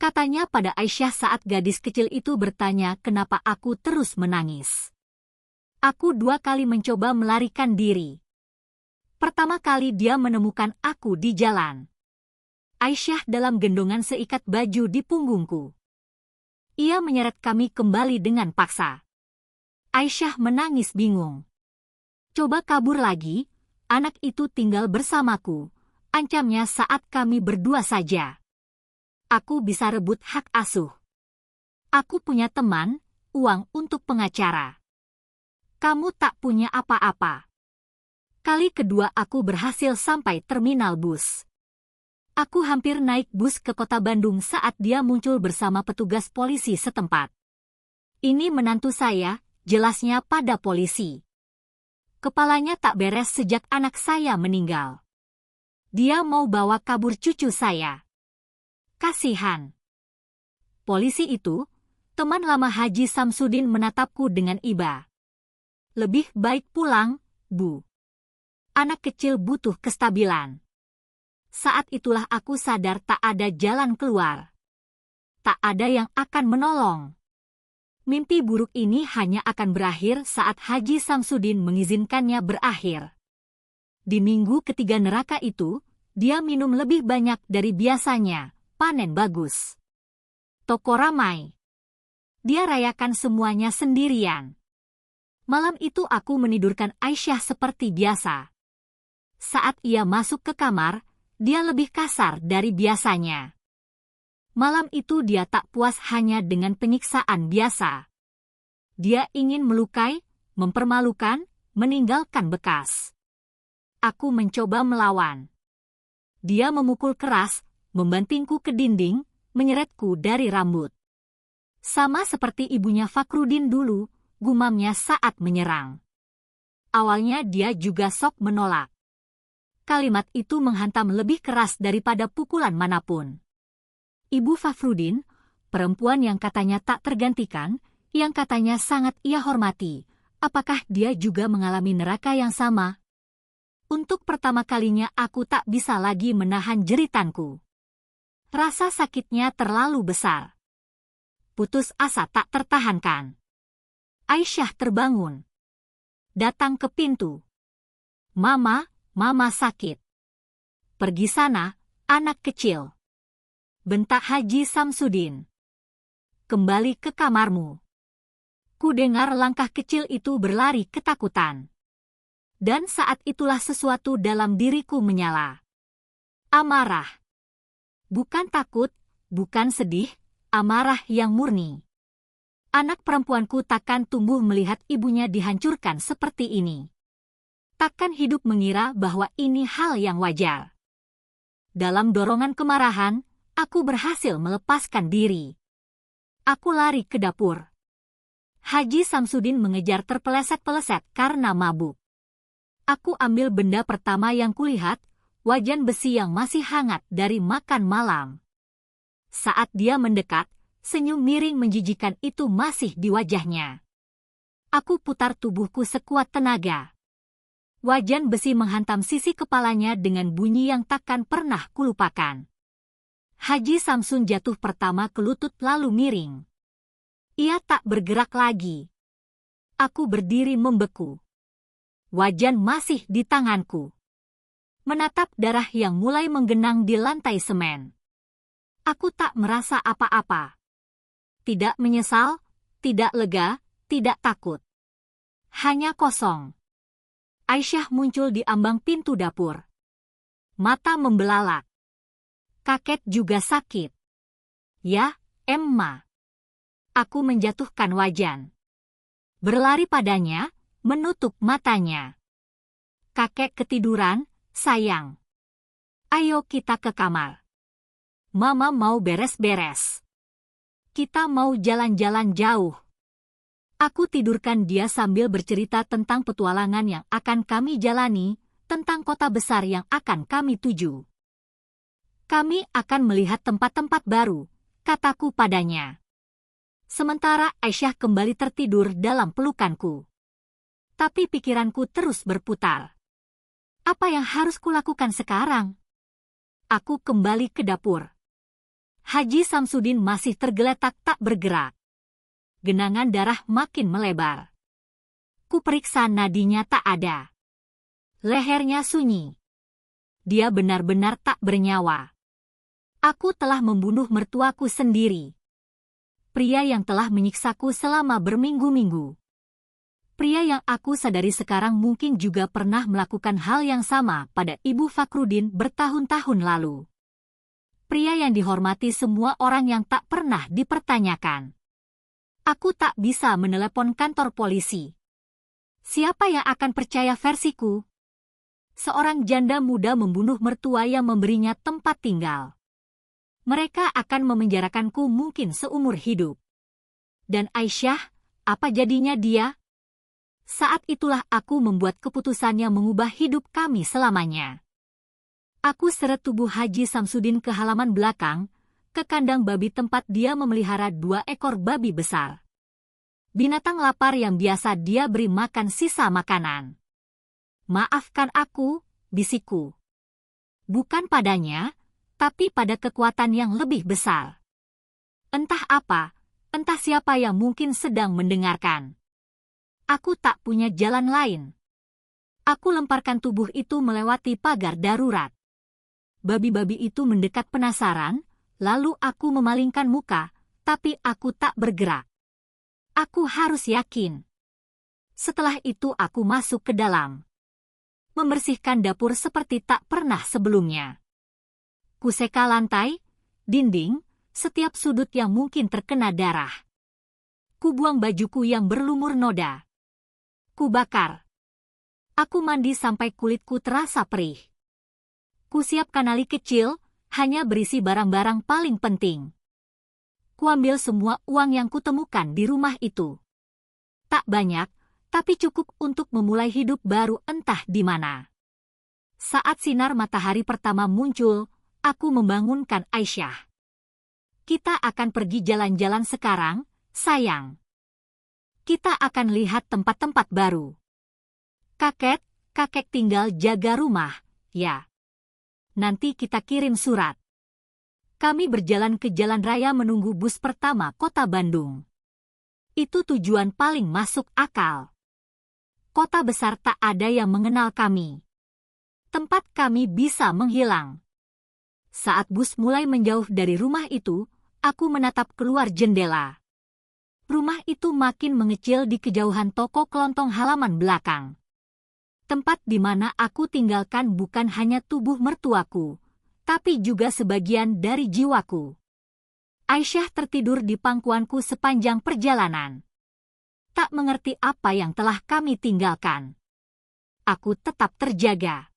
S1: katanya pada Aisyah saat gadis kecil itu bertanya kenapa aku terus menangis. Aku 2 kali mencoba melarikan diri. Pertama kali dia menemukan aku di jalan. Aisyah dalam gendongan seikat baju di punggungku. Ia menyeret kami kembali dengan paksa. Aisyah menangis bingung. Coba kabur lagi, anak itu tinggal bersamaku, ancamnya saat kami berdua saja. Aku bisa rebut hak asuh. Aku punya teman, uang untuk pengacara. Kamu tak punya apa-apa. Kali kedua aku berhasil sampai terminal bus. Aku hampir naik bus ke kota Bandung saat dia muncul bersama petugas polisi setempat. Ini menantu saya, jelasnya pada polisi. Kepalanya tak beres sejak anak saya meninggal. Dia mau bawa kabur cucu saya. Kasihan. Polisi itu, teman lama Haji Samsudin menatapku dengan iba. Lebih baik pulang, Bu. Anak kecil butuh kestabilan. Saat itulah aku sadar tak ada jalan keluar. Tak ada yang akan menolong. Mimpi buruk ini hanya akan berakhir saat Haji Samsudin mengizinkannya berakhir. Di minggu ketiga neraka itu, dia minum lebih banyak dari biasanya, panen bagus. Toko ramai. Dia rayakan semuanya sendirian. Malam itu aku menidurkan Aisyah seperti biasa. Saat ia masuk ke kamar, dia lebih kasar dari biasanya. Malam itu dia tak puas hanya dengan penyiksaan biasa. Dia ingin melukai, mempermalukan, meninggalkan bekas. Aku mencoba melawan. Dia memukul keras, membantingku ke dinding, menyeretku dari rambut. Sama seperti ibunya Fakrudin dulu, gumamnya saat menyerang. Awalnya dia juga sok menolak. Kalimat itu menghantam lebih keras daripada pukulan manapun. Ibu Fakrudin, perempuan yang katanya tak tergantikan, yang katanya sangat ia hormati, apakah dia juga mengalami neraka yang sama? Untuk pertama kalinya aku tak bisa lagi menahan jeritanku. Rasa sakitnya terlalu besar. Putus asa tak tertahankan. Aisyah terbangun. datang ke pintu. Mama sakit. Pergi sana, anak kecil. Bentak Haji Samsudin. Kembali ke kamarmu. Ku dengar langkah kecil itu berlari ketakutan. Dan saat itulah sesuatu dalam diriku menyala. Amarah. Bukan takut, bukan sedih, amarah yang murni. Anak perempuanku takkan tumbuh melihat ibunya dihancurkan seperti ini. Takkan hidup mengira bahwa ini hal yang wajar. Dalam dorongan kemarahan, aku berhasil melepaskan diri. Aku lari ke dapur. Haji Samsudin mengejar terpeleset-peleset karena mabuk. Aku ambil benda pertama yang kulihat, wajan besi yang masih hangat dari makan malam. Saat dia mendekat, senyum miring menjijikan itu masih di wajahnya. Aku putar tubuhku sekuat tenaga. Wajan besi menghantam sisi kepalanya dengan bunyi yang takkan pernah kulupakan. Haji Samsun jatuh pertama ke lutut lalu miring. Ia tak bergerak lagi. Aku berdiri membeku. Wajan masih di tanganku. Menatap darah yang mulai menggenang di lantai semen. Aku tak merasa apa-apa. Tidak menyesal, tidak lega, tidak takut. Hanya kosong. Aisyah muncul di ambang pintu dapur. Mata membelalak. Kakek juga sakit. Ya, Emma. Aku menjatuhkan wajan. Berlari padanya, menutup matanya. Kakek ketiduran, sayang. Ayo kita ke kamar. Mama mau beres-beres. Kita mau jalan-jalan jauh. Aku tidurkan dia sambil bercerita tentang petualangan yang akan kami jalani, tentang kota besar yang akan kami tuju. Kami akan melihat tempat-tempat baru, kataku padanya. Sementara Aisyah kembali tertidur dalam pelukanku. Tapi pikiranku terus berputar. Apa yang harus kulakukan sekarang? Aku kembali ke dapur. Haji Samsudin masih tergeletak tak bergerak. Genangan darah makin melebar. Kuperiksa nadinya tak ada. Lehernya sunyi. Dia benar-benar tak bernyawa. Aku telah membunuh mertuaku sendiri. Pria yang telah menyiksaku selama berminggu-minggu. Pria yang aku sadari sekarang mungkin juga pernah melakukan hal yang sama pada Ibu Fakrudin bertahun-tahun lalu. Pria yang dihormati semua orang yang tak pernah dipertanyakan. Aku tak bisa menelepon kantor polisi. Siapa yang akan percaya versiku? Seorang janda muda membunuh mertua yang memberinya tempat tinggal. Mereka akan memenjarakanku mungkin seumur hidup. Dan Aisyah, apa jadinya dia? Saat itulah aku membuat keputusannya mengubah hidup kami selamanya. Aku seret tubuh Haji Samsudin ke halaman belakang, ke kandang babi tempat dia memelihara 2 ekor babi besar. Binatang lapar yang biasa dia beri makan sisa makanan. Maafkan aku, bisikku. Bukan padanya, tapi pada kekuatan yang lebih besar. Entah apa, entah siapa yang mungkin sedang mendengarkan. Aku tak punya jalan lain. Aku lemparkan tubuh itu melewati pagar darurat. Babi-babi itu mendekat penasaran, lalu aku memalingkan muka, tapi aku tak bergerak. Aku harus yakin. Setelah itu aku masuk ke dalam. Membersihkan dapur seperti tak pernah sebelumnya. Kuseka lantai, dinding, setiap sudut yang mungkin terkena darah. Kubuang bajuku yang berlumur noda. Kubakar. Aku mandi sampai kulitku terasa perih. Kusiap kanali kecil, hanya berisi barang-barang paling penting. Kuambil semua uang yang kutemukan di rumah itu. Tak banyak, tapi cukup untuk memulai hidup baru entah di mana. Saat sinar matahari pertama muncul, aku membangunkan Aisyah. Kita akan pergi jalan-jalan sekarang, sayang. Kita akan lihat tempat-tempat baru. Kakek tinggal jaga rumah, ya. Nanti kita kirim surat. Kami berjalan ke jalan raya menunggu bus pertama kota Bandung. Itu tujuan paling masuk akal. kota besar tak ada yang mengenal kami. Tempat kami bisa menghilang. Saat bus mulai menjauh dari rumah itu, aku menatap keluar jendela. Rumah itu makin mengecil di kejauhan toko kelontong halaman belakang. Tempat di mana aku tinggalkan bukan hanya tubuh mertuaku, tapi juga sebagian dari jiwaku. Aisyah tertidur di pangkuanku sepanjang perjalanan. Tak mengerti apa yang telah kami tinggalkan. Aku tetap terjaga.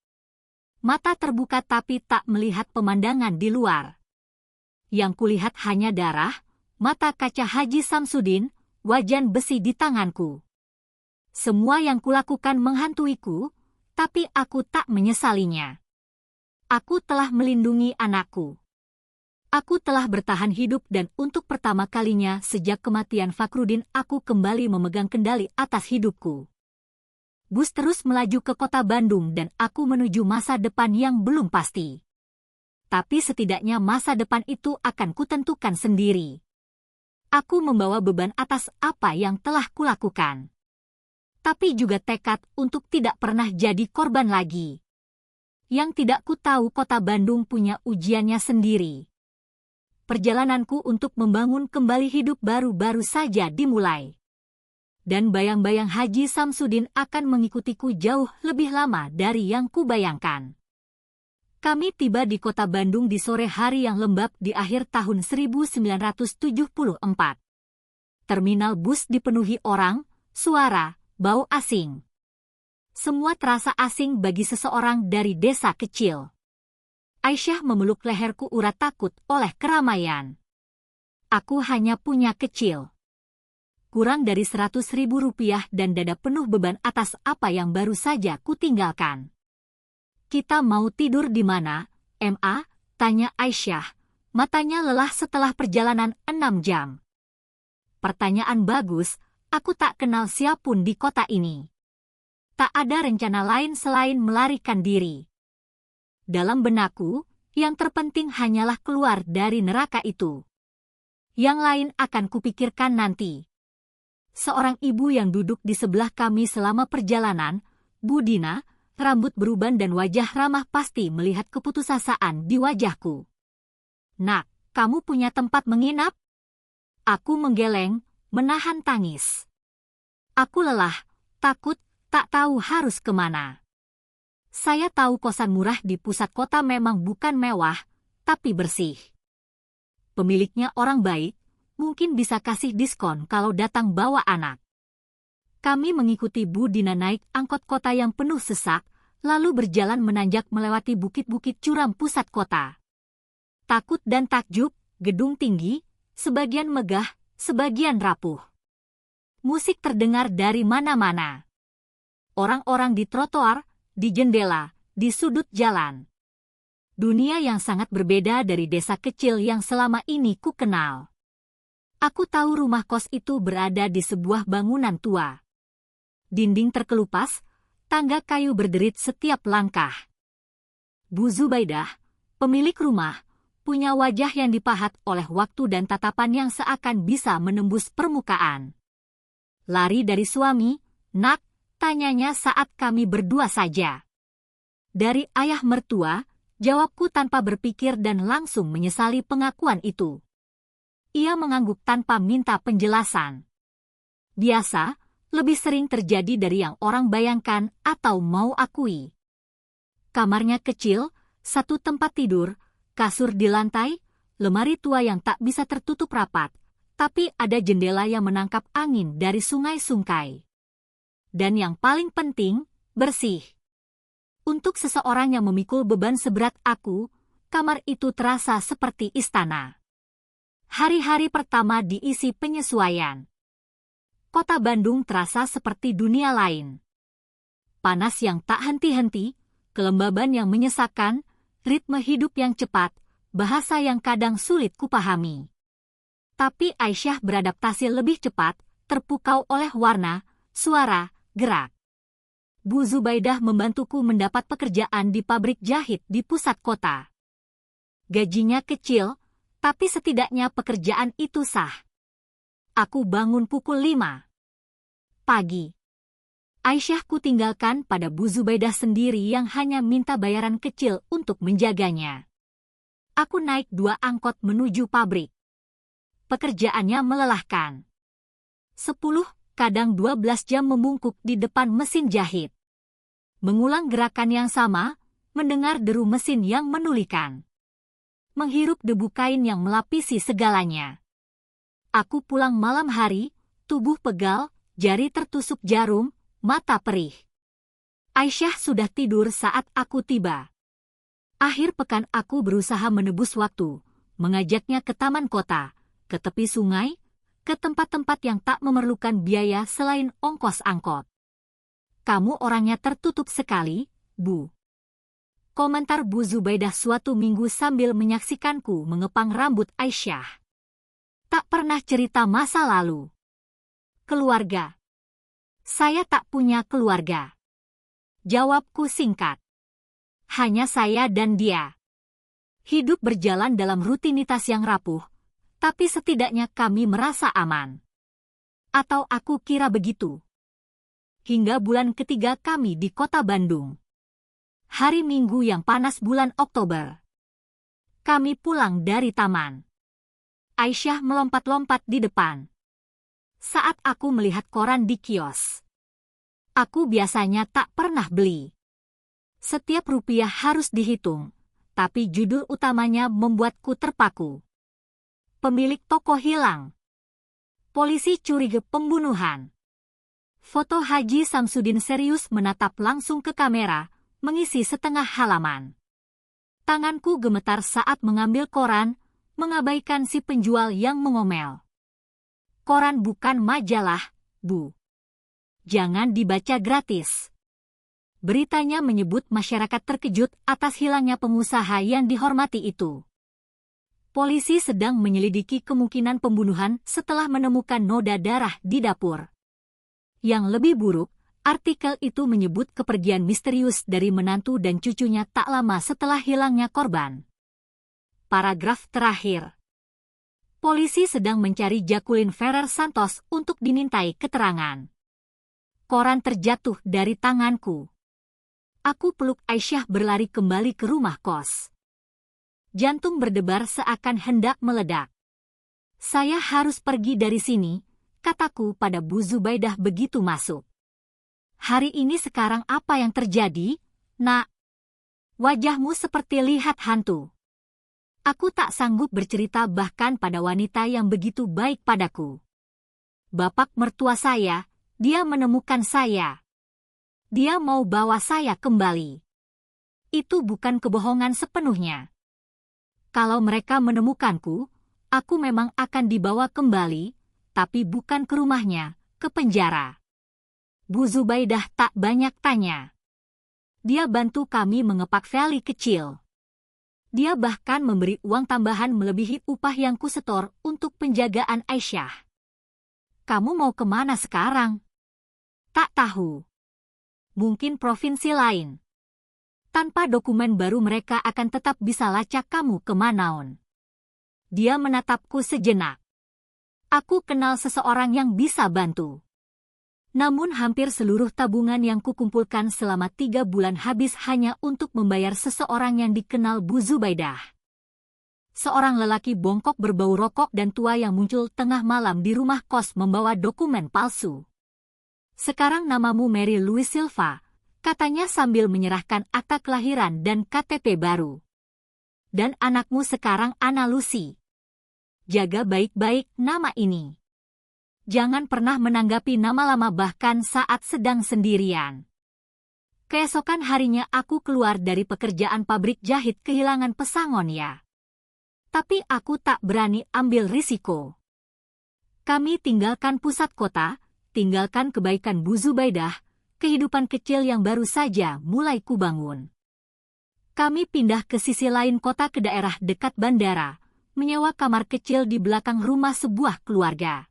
S1: Mata terbuka tapi tak melihat pemandangan di luar. Yang kulihat hanya darah, mata kaca Haji Samsudin, wajan besi di tanganku. Semua yang kulakukan menghantuiku, tapi aku tak menyesalinya. Aku telah melindungi anakku. Aku telah bertahan hidup dan untuk pertama kalinya sejak kematian Fakrudin aku kembali memegang kendali atas hidupku. Bus terus melaju ke kota Bandung dan aku menuju masa depan yang belum pasti. Tapi setidaknya masa depan itu akan kutentukan sendiri. Aku membawa beban atas apa yang telah kulakukan. Tapi juga tekad untuk tidak pernah jadi korban lagi. Yang tidak ku tahu kota Bandung punya ujiannya sendiri. Perjalananku untuk membangun kembali hidup baru-baru saja dimulai. Dan bayang-bayang Haji Samsudin akan mengikutiku jauh lebih lama dari yang kubayangkan. Kami tiba di kota Bandung di sore hari yang lembab di akhir tahun 1974. Terminal bus dipenuhi orang, suara, bau asing. Semua terasa asing bagi seseorang dari desa kecil. Aisyah memeluk leherku urat takut oleh keramaian. Aku hanya punya kecil. Kurang dari 100.000 rupiah dan dada penuh beban atas apa yang baru saja kutinggalkan. Kita mau tidur di mana, Ma? Tanya Aisyah. Matanya lelah setelah perjalanan 6 jam. Pertanyaan bagus, aku tak kenal siapapun di kota ini. Tak ada rencana lain selain melarikan diri. Dalam benakku, yang terpenting hanyalah keluar dari neraka itu. Yang lain akan kupikirkan nanti. Seorang ibu yang duduk di sebelah kami selama perjalanan, Bu Dina, rambut beruban dan wajah ramah pasti melihat keputusasaan di wajahku. Nak, kamu punya tempat menginap? Aku menggeleng, menahan tangis. Aku lelah, takut, tak tahu harus kemana. Saya tahu kosan murah di pusat kota memang bukan mewah, tapi bersih. Pemiliknya orang baik, mungkin bisa kasih diskon kalau datang bawa anak. Kami mengikuti Bu Dina naik angkot kota yang penuh sesak, lalu berjalan menanjak melewati bukit-bukit curam pusat kota. Takut dan takjub, gedung tinggi, sebagian megah, sebagian rapuh. Musik terdengar dari mana-mana. Orang-orang di trotoar, di jendela, di sudut jalan. Dunia yang sangat berbeda dari desa kecil yang selama ini ku kenal. Aku tahu rumah kos itu berada di sebuah bangunan tua. Dinding terkelupas, tangga kayu berderit setiap langkah. Bu Zubaidah, pemilik rumah, punya wajah yang dipahat oleh waktu dan tatapan yang seakan bisa menembus permukaan. Lari dari suami, nak, tanyanya saat kami berdua saja. Dari ayah mertua, jawabku tanpa berpikir dan langsung menyesali pengakuan itu. Ia mengangguk tanpa minta penjelasan. Biasa, lebih sering terjadi dari yang orang bayangkan atau mau akui. Kamarnya kecil, satu tempat tidur, kasur di lantai, lemari tua yang tak bisa tertutup rapat, tapi ada jendela yang menangkap angin dari sungai Sungkai. Dan yang paling penting, bersih. Untuk seseorang yang memikul beban seberat aku, kamar itu terasa seperti istana. Hari-hari pertama diisi penyesuaian. Kota Bandung terasa seperti dunia lain. Panas yang tak henti-henti, kelembaban yang menyesakkan, ritme hidup yang cepat, bahasa yang kadang sulit kupahami. Tapi Aisyah beradaptasi lebih cepat, terpukau oleh warna, suara, gerak. Bu Zubaidah membantuku mendapat pekerjaan di pabrik jahit di pusat kota. Gajinya kecil, tapi setidaknya pekerjaan itu sah. Aku bangun pukul 5 pagi. Aisyah ku tinggalkan pada Bu Zubaidah sendiri yang hanya minta bayaran kecil untuk menjaganya. Aku naik 2 angkot menuju pabrik. Pekerjaannya melelahkan. 10, kadang 12 jam membungkuk di depan mesin jahit. Mengulang gerakan yang sama, mendengar deru mesin yang menulikan. Menghirup debu kain yang melapisi segalanya. Aku pulang malam hari, tubuh pegal, jari tertusuk jarum, mata perih. Aisyah sudah tidur saat aku tiba. Akhir pekan aku berusaha menebus waktu, mengajaknya ke taman kota, ke tepi sungai, ke tempat-tempat yang tak memerlukan biaya selain ongkos angkot. Kamu orangnya tertutup sekali, Bu. Komentar Bu Zubaidah suatu minggu sambil menyaksikanku mengepang rambut Aisyah. Tak pernah cerita masa lalu. Keluarga. Saya tak punya keluarga. Jawabku singkat. Hanya saya dan dia. Hidup berjalan dalam rutinitas yang rapuh, tapi setidaknya kami merasa aman. Atau aku kira begitu. Hingga bulan ketiga kami di kota Bandung. Hari Minggu yang panas bulan Oktober. Kami pulang dari taman. Aisyah melompat-lompat di depan. Saat aku melihat koran di kios. Aku biasanya tak pernah beli. Setiap rupiah harus dihitung, tapi judul utamanya membuatku terpaku. Pemilik toko hilang. Polisi curiga pembunuhan. Foto Haji Samsudin serius menatap langsung ke kamera, mengisi setengah halaman. Tanganku gemetar saat mengambil koran, mengabaikan si penjual yang mengomel. Koran bukan majalah, Bu. Jangan dibaca gratis. Beritanya menyebut masyarakat terkejut atas hilangnya pengusaha yang dihormati itu. Polisi sedang menyelidiki kemungkinan pembunuhan setelah menemukan noda darah di dapur. Yang lebih buruk, artikel itu menyebut kepergian misterius dari menantu dan cucunya tak lama setelah hilangnya korban. Paragraf terakhir. Polisi sedang mencari Jacqueline Ferrer Santos untuk dimintai keterangan. Koran terjatuh dari tanganku. Aku peluk Aisyah berlari kembali ke rumah kos. Jantung berdebar seakan hendak meledak. Saya harus pergi dari sini, kataku pada Bu Zubaidah begitu masuk. Hari ini sekarang apa yang terjadi, Nak? Wajahmu seperti lihat hantu. Aku tak sanggup bercerita bahkan pada wanita yang begitu baik padaku. Bapak mertua saya, dia menemukan saya. Dia mau bawa saya kembali. Itu bukan kebohongan sepenuhnya. Kalau mereka menemukanku, aku memang akan dibawa kembali, tapi bukan ke rumahnya, ke penjara. Bu Zubaidah tak banyak tanya. Dia bantu kami mengepak vali kecil. Dia bahkan memberi uang tambahan melebihi upah yang kusetor untuk penjagaan Aisyah. Kamu mau kemana sekarang? Tak tahu. Mungkin provinsi lain. Tanpa dokumen baru mereka akan tetap bisa lacak kamu ke Manaon. Dia menatapku sejenak. Aku kenal seseorang yang bisa bantu. Namun hampir seluruh tabungan yang kukumpulkan selama 3 bulan habis hanya untuk membayar seseorang yang dikenal Bu Zubaidah. Seorang lelaki bongkok berbau rokok dan tua yang muncul tengah malam di rumah kos membawa dokumen palsu. Sekarang namamu Mary Louise Silva, katanya sambil menyerahkan akta kelahiran dan KTP baru. Dan anakmu sekarang Ana Lucy. Jaga baik-baik nama ini. Jangan pernah menanggapi nama lama bahkan saat sedang sendirian. Keesokan harinya aku keluar dari pekerjaan pabrik jahit kehilangan pesangon ya. Tapi aku tak berani ambil risiko. Kami tinggalkan pusat kota, tinggalkan kebaikan Bu Zubaidah, kehidupan kecil yang baru saja mulai kubangun. Kami pindah ke sisi lain kota ke daerah dekat bandara, menyewa kamar kecil di belakang rumah sebuah keluarga.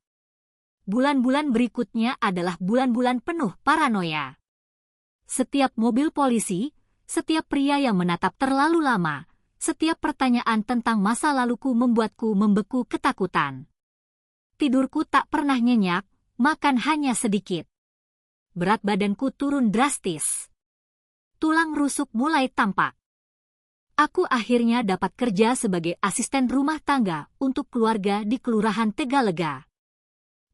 S1: Bulan-bulan berikutnya adalah bulan-bulan penuh paranoia. Setiap mobil polisi, setiap pria yang menatap terlalu lama, setiap pertanyaan tentang masa laluku membuatku membeku ketakutan. Tidurku tak pernah nyenyak, makan hanya sedikit. Berat badanku turun drastis. Tulang rusuk mulai tampak. Aku akhirnya dapat kerja sebagai asisten rumah tangga untuk keluarga di Kelurahan Tegalega.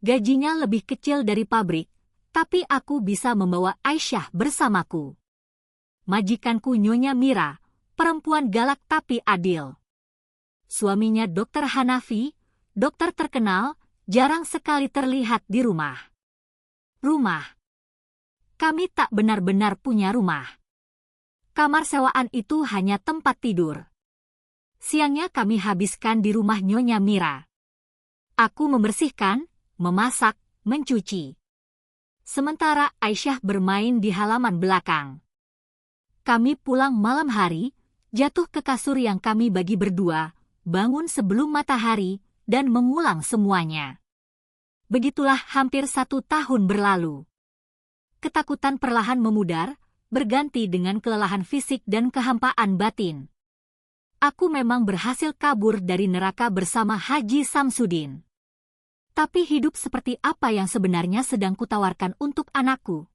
S1: Gajinya lebih kecil dari pabrik, tapi aku bisa membawa Aisyah bersamaku. Majikanku Nyonya Mira, perempuan galak tapi adil. Suaminya Dr. Hanafi, dokter terkenal, jarang sekali terlihat di rumah. Rumah. Kami tak benar-benar punya rumah. Kamar sewaan itu hanya tempat tidur. Siangnya kami habiskan di rumah Nyonya Mira. Aku membersihkan, memasak, mencuci. Sementara Aisyah bermain di halaman belakang. Kami pulang malam hari, jatuh ke kasur yang kami bagi berdua, bangun sebelum matahari, dan mengulang semuanya. Begitulah hampir 1 tahun berlalu. Ketakutan perlahan memudar, berganti dengan kelelahan fisik dan kehampaan batin. Aku memang berhasil kabur dari neraka bersama Haji Samsudin. Tapi hidup seperti apa yang sebenarnya sedang kutawarkan untuk anakku?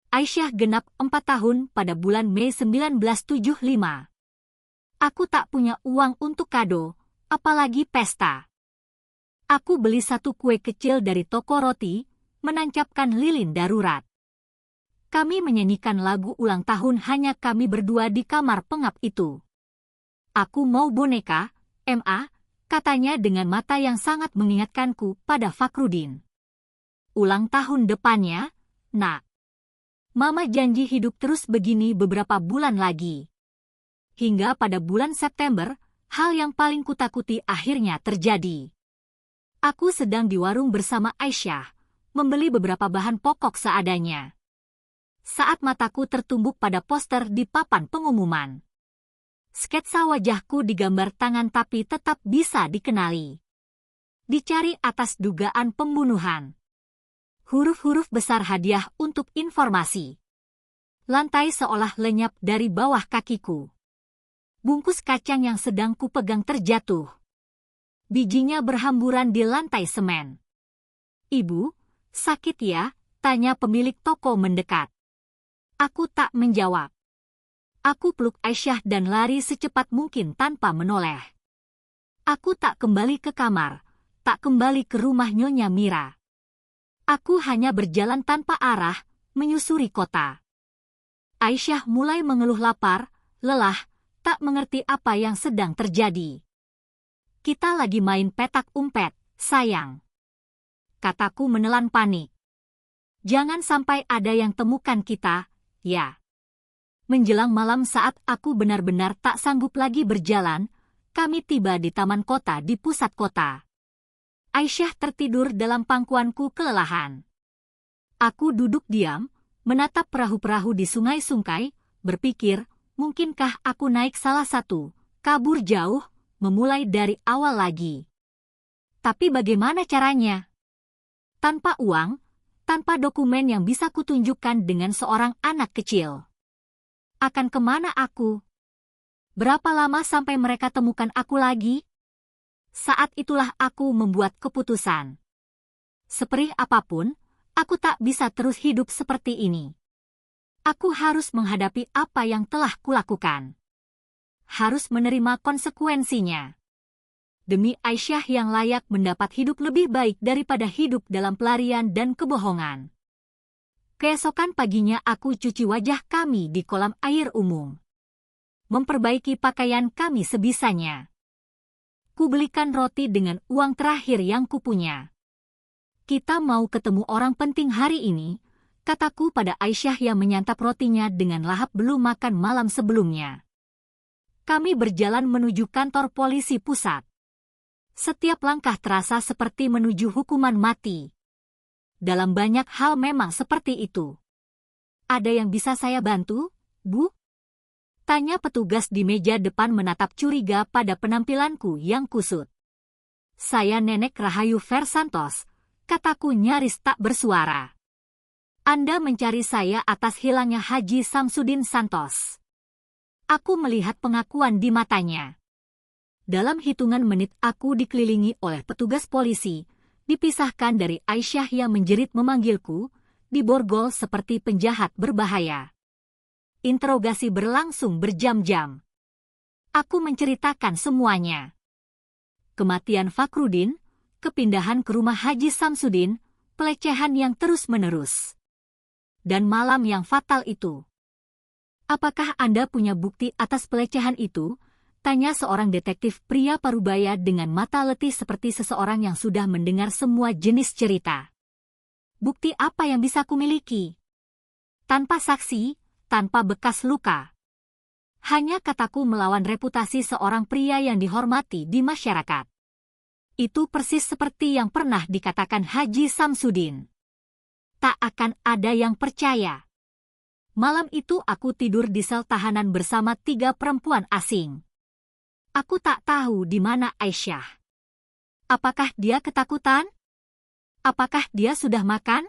S1: Aisyah genap 4 tahun pada bulan Mei 1975. Aku tak punya uang untuk kado, apalagi pesta. Aku beli 1 kue kecil dari toko roti, menancapkan lilin darurat. Kami menyanyikan lagu ulang tahun hanya kami berdua di kamar pengap itu. Aku mau boneka, Ma, katanya dengan mata yang sangat mengingatkanku pada Fakrudin. Ulang tahun depannya, Nak. Mama janji hidup terus begini beberapa bulan lagi. Hingga pada bulan September, hal yang paling kutakuti akhirnya terjadi. Aku sedang di warung bersama Aisyah, membeli beberapa bahan pokok seadanya. Saat mataku tertumbuk pada poster di papan pengumuman. Sketsa wajahku digambar tangan tapi tetap bisa dikenali. Dicari atas dugaan pembunuhan. Huruf-huruf besar hadiah untuk informasi. Lantai seolah lenyap dari bawah kakiku. Bungkus kacang yang sedang kupegang terjatuh. Bijinya berhamburan di lantai semen. Ibu, sakit ya? Tanya pemilik toko mendekat. Aku tak menjawab. Aku peluk Aisyah dan lari secepat mungkin tanpa menoleh. Aku tak kembali ke kamar, tak kembali ke rumah Nyonya Mira. Aku hanya berjalan tanpa arah, menyusuri kota. Aisyah mulai mengeluh lapar, lelah, tak mengerti apa yang sedang terjadi. Kita lagi main petak umpet, sayang. Kataku menelan panik. Jangan sampai ada yang temukan kita, ya. Menjelang malam saat aku benar-benar tak sanggup lagi berjalan, kami tiba di taman kota di pusat kota. Aisyah tertidur dalam pangkuanku kelelahan. Aku duduk diam, menatap perahu-perahu di sungai Sungkai, berpikir, mungkinkah aku naik salah satu, kabur jauh, memulai dari awal lagi. Tapi bagaimana caranya? Tanpa uang, tanpa dokumen yang bisa kutunjukkan dengan seorang anak kecil. Akan kemana aku? Berapa lama sampai mereka temukan aku lagi? Saat itulah aku membuat keputusan. Seperih apapun, aku tak bisa terus hidup seperti ini. Aku harus menghadapi apa yang telah kulakukan. Harus menerima konsekuensinya. Demi Aisyah yang layak mendapat hidup lebih baik daripada hidup dalam pelarian dan kebohongan. Keesokan paginya aku cuci wajah kami di kolam air umum. Memperbaiki pakaian kami sebisanya. Kubelikan roti dengan uang terakhir yang kupunya. Kita mau ketemu orang penting hari ini, kataku pada Aisyah yang menyantap rotinya dengan lahap belum makan malam sebelumnya. Kami berjalan menuju kantor polisi pusat. Setiap langkah terasa seperti menuju hukuman mati. Dalam banyak hal memang seperti itu. Ada yang bisa saya bantu, Bu? Tanya petugas di meja depan menatap curiga pada penampilanku yang kusut. Saya Nenek Rahayu Versantos, kataku nyaris tak bersuara. Anda mencari saya atas hilangnya Haji Samsudin Santos. Aku melihat pengakuan di matanya. Dalam hitungan menit aku dikelilingi oleh petugas polisi, dipisahkan dari Aisyah yang menjerit memanggilku, diborgol seperti penjahat berbahaya. Interogasi berlangsung berjam-jam. Aku menceritakan semuanya. Kematian Fakhrudin, kepindahan ke rumah Haji Samsudin, pelecehan yang terus-menerus. Dan malam yang fatal itu. Apakah Anda punya bukti atas pelecehan itu? Tanya seorang detektif pria parubaya dengan mata letih seperti seseorang yang sudah mendengar semua jenis cerita. Bukti apa yang bisa kumiliki? Tanpa saksi, tanpa bekas luka. Hanya kataku melawan reputasi seorang pria yang dihormati di masyarakat. Itu persis seperti yang pernah dikatakan Haji Samsudin. Tak akan ada yang percaya. Malam itu aku tidur di sel tahanan bersama 3 perempuan asing. Aku tak tahu di mana Aisyah. Apakah dia ketakutan? Apakah dia sudah makan?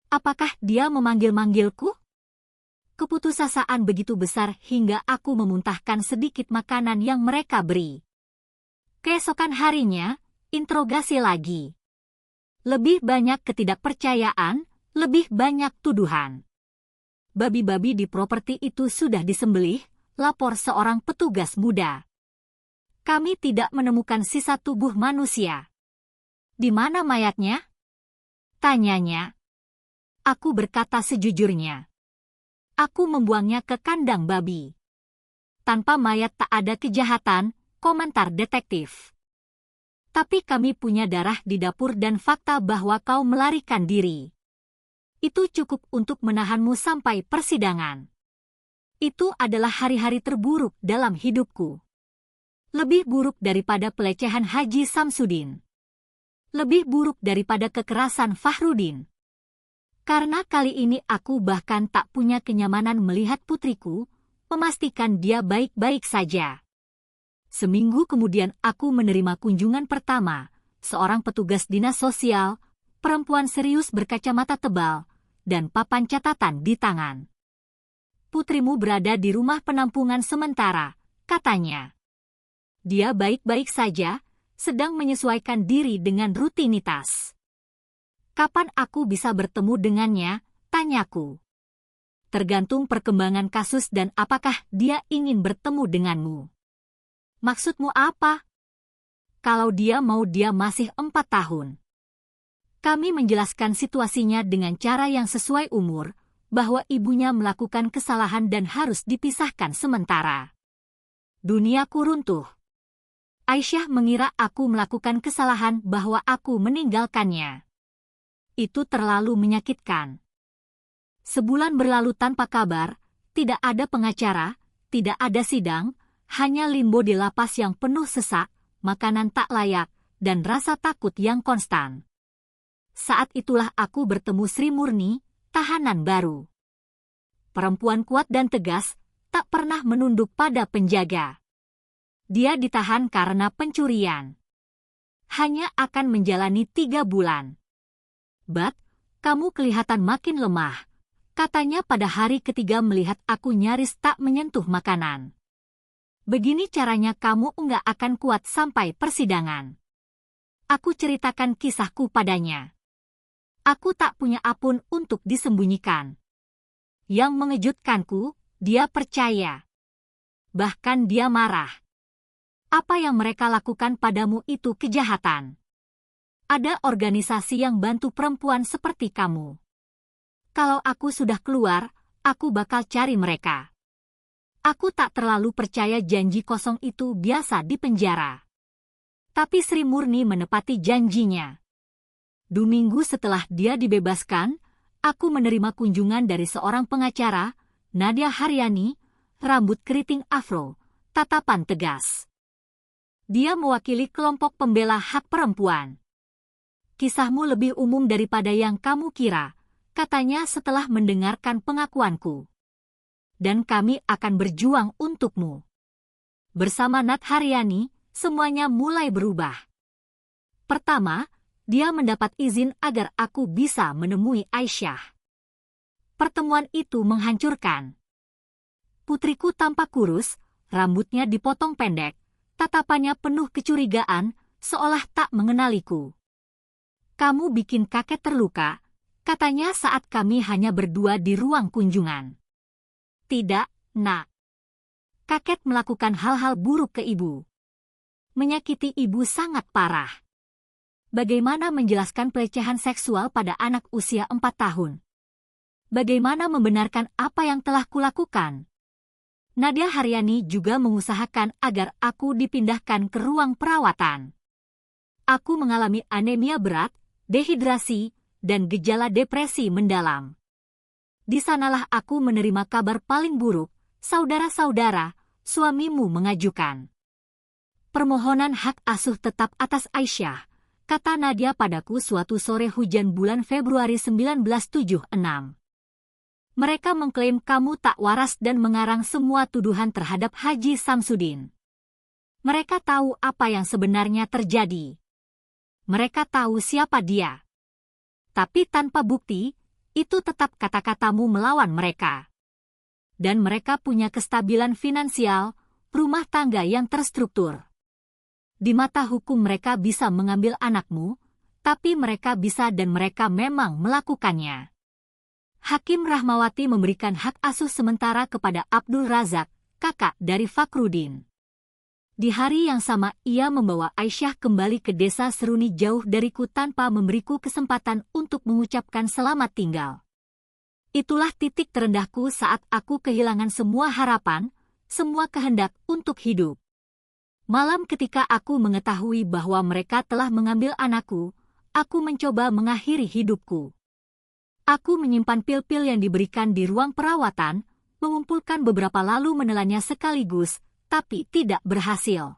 S1: Apakah dia memanggil-manggilku? Keputusasaan begitu besar hingga aku memuntahkan sedikit makanan yang mereka beri. Keesokan harinya, interogasi lagi. Lebih banyak ketidakpercayaan, lebih banyak tuduhan. Babi-babi di properti itu sudah disembelih, lapor seorang petugas muda. Kami tidak menemukan sisa tubuh manusia. Di mana mayatnya? Tanyanya. Aku berkata sejujurnya. Aku membuangnya ke kandang babi. Tanpa mayat tak ada kejahatan, komentar detektif. Tapi kami punya darah di dapur dan fakta bahwa kau melarikan diri. Itu cukup untuk menahanmu sampai persidangan. Itu adalah hari-hari terburuk dalam hidupku. Lebih buruk daripada pelecehan Haji Samsudin. Lebih buruk daripada kekerasan Fakhrudin. Karena kali ini aku bahkan tak punya kenyamanan melihat putriku, memastikan dia baik-baik saja. Seminggu kemudian aku menerima kunjungan pertama, seorang petugas dinas sosial, perempuan serius berkacamata tebal, dan papan catatan di tangan. Putrimu berada di rumah penampungan sementara, katanya. Dia baik-baik saja, sedang menyesuaikan diri dengan rutinitas. Kapan aku bisa bertemu dengannya, tanyaku. Tergantung perkembangan kasus dan apakah dia ingin bertemu denganmu. Maksudmu apa? Kalau dia mau dia masih 4 tahun. Kami menjelaskan situasinya dengan cara yang sesuai umur, bahwa ibunya melakukan kesalahan dan harus dipisahkan sementara. Duniaku runtuh. Aisyah mengira aku melakukan kesalahan bahwa aku meninggalkannya. Itu terlalu menyakitkan. Sebulan berlalu tanpa kabar, tidak ada pengacara, tidak ada sidang, hanya limbo di lapas yang penuh sesak, makanan tak layak, dan rasa takut yang konstan. Saat itulah aku bertemu Sri Murni, tahanan baru. Perempuan kuat dan tegas, tak pernah menunduk pada penjaga. Dia ditahan karena pencurian. Hanya akan menjalani 3 bulan. Bat, kamu kelihatan makin lemah, katanya pada hari ketiga melihat aku nyaris tak menyentuh makanan. Begini caranya kamu enggak akan kuat sampai persidangan. Aku ceritakan kisahku padanya. Aku tak punya apun untuk disembunyikan. Yang mengejutkanku, dia percaya. Bahkan dia marah. Apa yang mereka lakukan padamu itu kejahatan. Ada organisasi yang bantu perempuan seperti kamu. Kalau aku sudah keluar, aku bakal cari mereka. Aku tak terlalu percaya janji kosong itu biasa di penjara. Tapi Sri Murni menepati janjinya. 2 minggu setelah dia dibebaskan, aku menerima kunjungan dari seorang pengacara, Nadia Haryani, rambut keriting afro, tatapan tegas. Dia mewakili kelompok pembela hak perempuan. Kisahmu lebih umum daripada yang kamu kira, katanya setelah mendengarkan pengakuanku. Dan kami akan berjuang untukmu. Bersama Nat Haryani, semuanya mulai berubah. Pertama, dia mendapat izin agar aku bisa menemui Aisyah. Pertemuan itu menghancurkan. Putriku tampak kurus, rambutnya dipotong pendek, tatapannya penuh kecurigaan, seolah tak mengenaliku. Kamu bikin kakek terluka, katanya saat kami hanya berdua di ruang kunjungan. Tidak, Nak. Kakek melakukan hal-hal buruk ke ibu. Menyakiti ibu sangat parah. Bagaimana menjelaskan pelecehan seksual pada anak usia 4 tahun? Bagaimana membenarkan apa yang telah kulakukan? Nadia Haryani juga mengusahakan agar aku dipindahkan ke ruang perawatan. Aku mengalami anemia berat, dehidrasi, dan gejala depresi mendalam. Di sanalah aku menerima kabar paling buruk, saudara-saudara, suamimu mengajukan permohonan hak asuh tetap atas Aisyah, kata Nadia padaku suatu sore hujan bulan Februari 1976. Mereka mengklaim kamu tak waras dan mengarang semua tuduhan terhadap Haji Samsudin. Mereka tahu apa yang sebenarnya terjadi. Mereka tahu siapa dia. Tapi tanpa bukti, itu tetap kata-katamu melawan mereka. Dan mereka punya kestabilan finansial, rumah tangga yang terstruktur. Di mata hukum mereka bisa mengambil anakmu, tapi mereka bisa dan mereka memang melakukannya. Hakim Rahmawati memberikan hak asuh sementara kepada Abdul Razak, kakak dari Fakrudin. Di hari yang sama ia membawa Aisyah kembali ke desa Seruni jauh dariku tanpa memberiku kesempatan untuk mengucapkan selamat tinggal. Itulah titik terendahku saat aku kehilangan semua harapan, semua kehendak untuk hidup. Malam ketika aku mengetahui bahwa mereka telah mengambil anakku, aku mencoba mengakhiri hidupku. Aku menyimpan pil-pil yang diberikan di ruang perawatan, mengumpulkan beberapa lalu menelannya sekaligus, tapi tidak berhasil.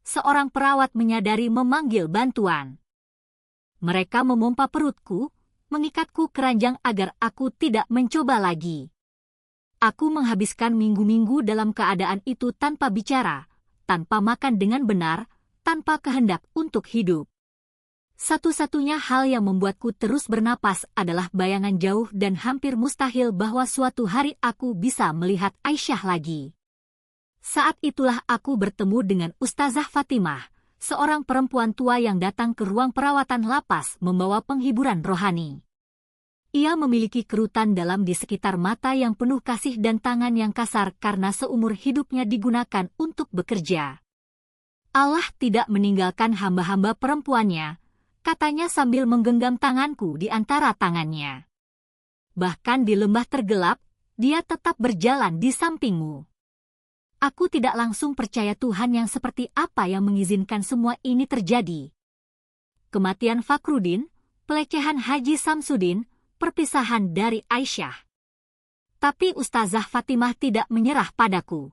S1: Seorang perawat menyadari memanggil bantuan. Mereka memompa perutku, mengikatku keranjang agar aku tidak mencoba lagi. Aku menghabiskan minggu-minggu dalam keadaan itu tanpa bicara, tanpa makan dengan benar, tanpa kehendak untuk hidup. Satu-satunya hal yang membuatku terus bernapas adalah bayangan jauh dan hampir mustahil bahwa suatu hari aku bisa melihat Aisyah lagi. Saat itulah aku bertemu dengan Ustazah Fatimah, seorang perempuan tua yang datang ke ruang perawatan lapas membawa penghiburan rohani. Ia memiliki kerutan dalam di sekitar mata yang penuh kasih dan tangan yang kasar karena seumur hidupnya digunakan untuk bekerja. Allah tidak meninggalkan hamba-hamba perempuannya, katanya sambil menggenggam tanganku di antara tangannya. Bahkan di lembah tergelap, dia tetap berjalan di sampingmu. Aku tidak langsung percaya Tuhan yang seperti apa yang mengizinkan semua ini terjadi. Kematian Fakrudin, pelecehan Haji Samsudin, perpisahan dari Aisyah. Tapi Ustazah Fatimah tidak menyerah padaku.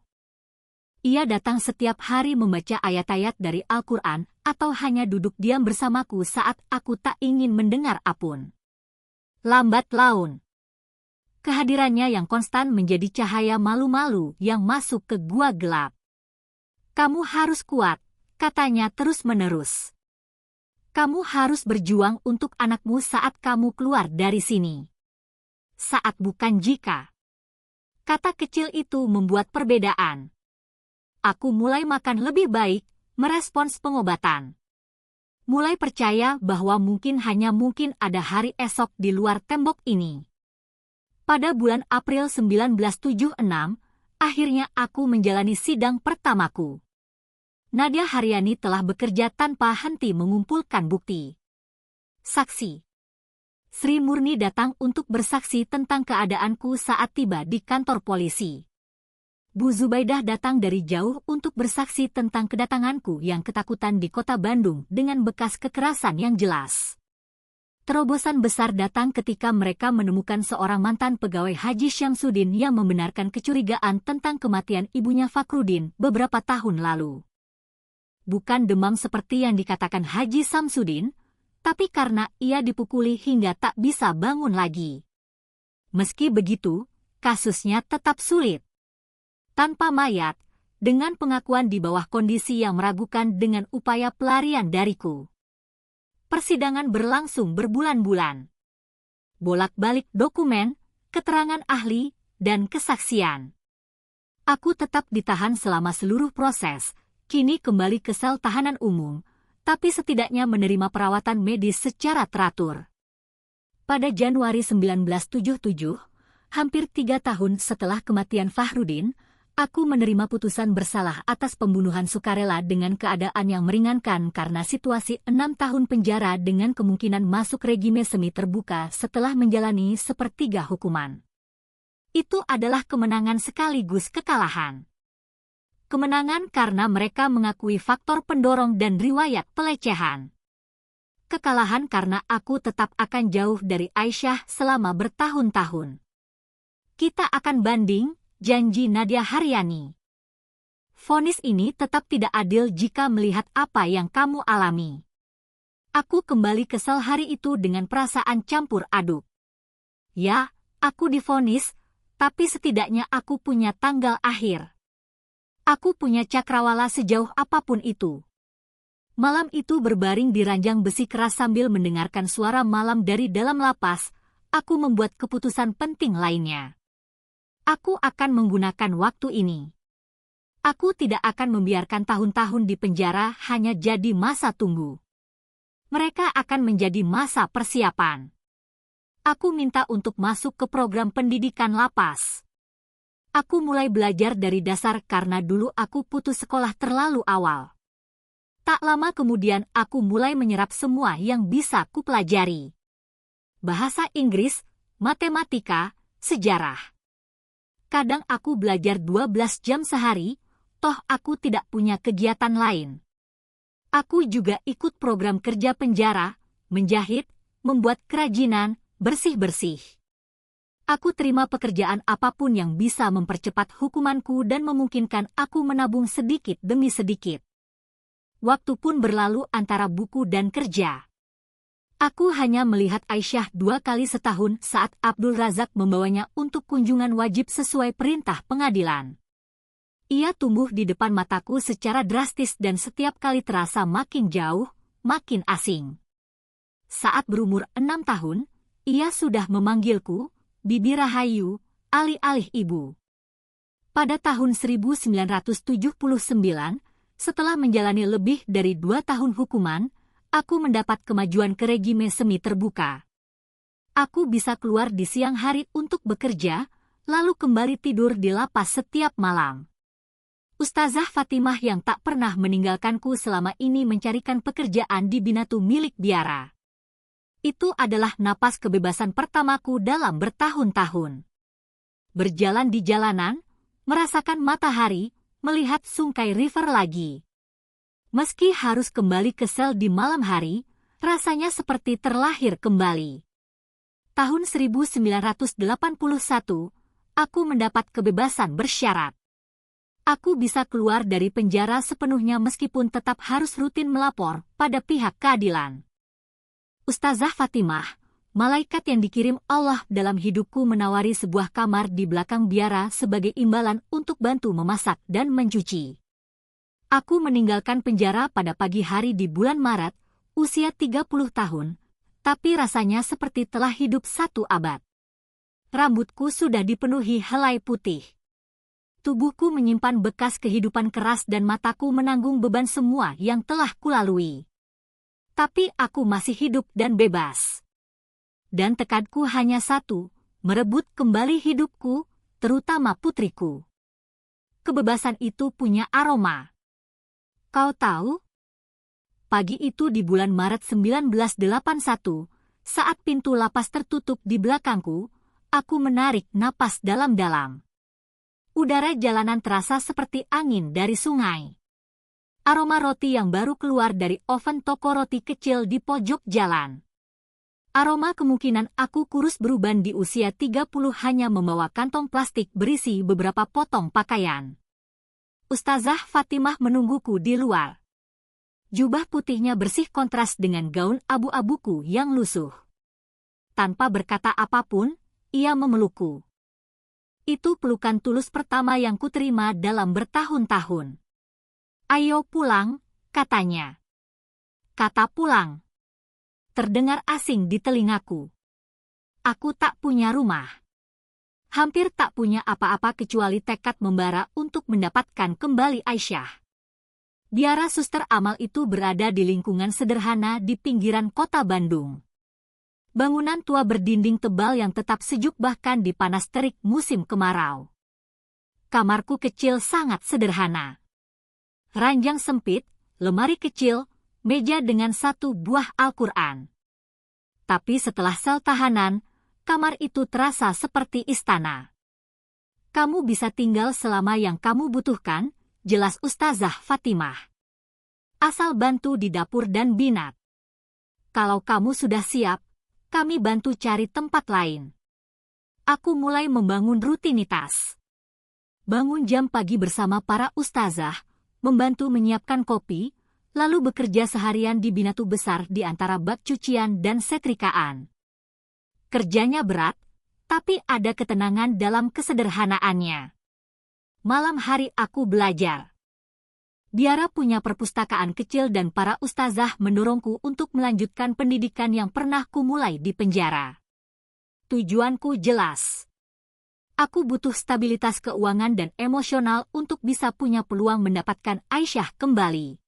S1: Ia datang setiap hari membaca ayat-ayat dari Al-Quran atau hanya duduk diam bersamaku saat aku tak ingin mendengar apapun. Lambat laun, kehadirannya yang konstan menjadi cahaya malu-malu yang masuk ke gua gelap. Kamu harus kuat, katanya terus-menerus. Kamu harus berjuang untuk anakmu saat kamu keluar dari sini. Saat bukan jika. Kata kecil itu membuat perbedaan. Aku mulai makan lebih baik, merespons pengobatan. Mulai percaya bahwa hanya mungkin ada hari esok di luar tembok ini. Pada bulan April 1976, akhirnya aku menjalani sidang pertamaku. Nadia Haryani telah bekerja tanpa henti mengumpulkan bukti. Saksi. Sri Murni datang untuk bersaksi tentang keadaanku saat tiba di kantor polisi. Bu Zubaidah datang dari jauh untuk bersaksi tentang kedatanganku yang ketakutan di kota Bandung dengan bekas kekerasan yang jelas. Terobosan besar datang ketika mereka menemukan seorang mantan pegawai Haji Syamsuddin yang membenarkan kecurigaan tentang kematian ibunya Fakrudin beberapa tahun lalu. Bukan demam seperti yang dikatakan Haji Samsudin, tapi karena ia dipukuli hingga tak bisa bangun lagi. Meski begitu, kasusnya tetap sulit. Tanpa mayat, dengan pengakuan di bawah kondisi yang meragukan dengan upaya pelarian dariku. Persidangan berlangsung berbulan-bulan. Bolak-balik dokumen, keterangan ahli, dan kesaksian. Aku tetap ditahan selama seluruh proses, kini kembali ke sel tahanan umum, tapi setidaknya menerima perawatan medis secara teratur. Pada Januari 1977, hampir 3 tahun setelah kematian Fahrudin, aku menerima putusan bersalah atas pembunuhan sukarela dengan keadaan yang meringankan karena situasi 6 tahun penjara dengan kemungkinan masuk regime semi terbuka setelah menjalani sepertiga hukuman. Itu adalah kemenangan sekaligus kekalahan. Kemenangan karena mereka mengakui faktor pendorong dan riwayat pelecehan. Kekalahan karena aku tetap akan jauh dari Aisyah selama bertahun-tahun. Kita akan banding, janji Nadia Haryani. Vonis ini tetap tidak adil jika melihat apa yang kamu alami. Aku kembali kesal hari itu dengan perasaan campur aduk. Ya, aku divonis, tapi setidaknya aku punya tanggal akhir. Aku punya cakrawala sejauh apapun itu. Malam itu berbaring di ranjang besi keras sambil mendengarkan suara malam dari dalam lapas, aku membuat keputusan penting lainnya. Aku akan menggunakan waktu ini. Aku tidak akan membiarkan tahun-tahun di penjara hanya jadi masa tunggu. Mereka akan menjadi masa persiapan. Aku minta untuk masuk ke program pendidikan lapas. Aku mulai belajar dari dasar karena dulu aku putus sekolah terlalu awal. Tak lama kemudian aku mulai menyerap semua yang bisa kupelajari. Bahasa Inggris, matematika, sejarah. Kadang aku belajar 12 jam sehari, toh aku tidak punya kegiatan lain. Aku juga ikut program kerja penjara, menjahit, membuat kerajinan, bersih-bersih. Aku terima pekerjaan apapun yang bisa mempercepat hukumanku dan memungkinkan aku menabung sedikit demi sedikit. Waktu pun berlalu antara buku dan kerja. Aku hanya melihat Aisyah 2 kali setahun saat Abdul Razak membawanya untuk kunjungan wajib sesuai perintah pengadilan. Ia tumbuh di depan mataku secara drastis dan setiap kali terasa makin jauh, makin asing. Saat berumur 6 tahun, ia sudah memanggilku Bibi Rahayu, alih-alih ibu. Pada tahun 1979, setelah menjalani lebih dari 2 tahun hukuman, aku mendapat kemajuan ke regime semi terbuka. Aku bisa keluar di siang hari untuk bekerja, lalu kembali tidur di lapas setiap malam. Ustazah Fatimah yang tak pernah meninggalkanku selama ini mencarikan pekerjaan di Binatu milik biara. Itu adalah napas kebebasan pertamaku dalam bertahun-tahun. Berjalan di jalanan, merasakan matahari, melihat Sungai River lagi. Meski harus kembali ke sel di malam hari, rasanya seperti terlahir kembali. Tahun 1981, aku mendapat kebebasan bersyarat. Aku bisa keluar dari penjara sepenuhnya meskipun tetap harus rutin melapor pada pihak keadilan. Ustazah Fatimah, malaikat yang dikirim Allah dalam hidupku menawari sebuah kamar di belakang biara sebagai imbalan untuk bantu memasak dan mencuci. Aku meninggalkan penjara pada pagi hari di bulan Maret, usia 30 tahun, tapi rasanya seperti telah hidup 1 abad. Rambutku sudah dipenuhi helai putih. Tubuhku menyimpan bekas kehidupan keras dan mataku menanggung beban semua yang telah kulalui. Tapi aku masih hidup dan bebas. Dan tekadku hanya satu, merebut kembali hidupku, terutama putriku. Kebebasan itu punya aroma. Kau tahu? Pagi itu di bulan Maret 1981, saat pintu lapas tertutup di belakangku, aku menarik napas dalam-dalam. Udara jalanan terasa seperti angin dari sungai. Aroma roti yang baru keluar dari oven toko roti kecil di pojok jalan. Aroma kemungkinan aku kurus beruban di usia 30 hanya membawa kantong plastik berisi beberapa potong pakaian. Ustazah Fatimah menungguku di luar. Jubah putihnya bersih kontras dengan gaun abu-abuku yang lusuh. Tanpa berkata apapun, ia memelukku. Itu pelukan tulus pertama yang kuterima dalam bertahun-tahun. Ayo pulang, katanya. Kata pulang. Terdengar asing di telingaku. Aku tak punya rumah. Hampir tak punya apa-apa kecuali tekad membara untuk mendapatkan kembali Aisyah. Biara suster amal itu berada di lingkungan sederhana di pinggiran kota Bandung. Bangunan tua berdinding tebal yang tetap sejuk bahkan di panas terik musim kemarau. Kamarku kecil sangat sederhana. Ranjang sempit, lemari kecil, meja dengan satu buah Al-Quran. Tapi setelah sel tahanan, kamar itu terasa seperti istana. Kamu bisa tinggal selama yang kamu butuhkan, jelas Ustazah Fatimah. Asal bantu di dapur dan binat. Kalau kamu sudah siap, kami bantu cari tempat lain. Aku mulai membangun rutinitas. Bangun jam pagi bersama para ustazah, membantu menyiapkan kopi, lalu bekerja seharian di binatu besar di antara bak cucian dan setrikaan. Kerjanya berat, tapi ada ketenangan dalam kesederhanaannya. Malam hari aku belajar. Biara punya perpustakaan kecil dan para ustazah mendorongku untuk melanjutkan pendidikan yang pernah kumulai di penjara. Tujuanku jelas. Aku butuh stabilitas keuangan dan emosional untuk bisa punya peluang mendapatkan Aisyah kembali.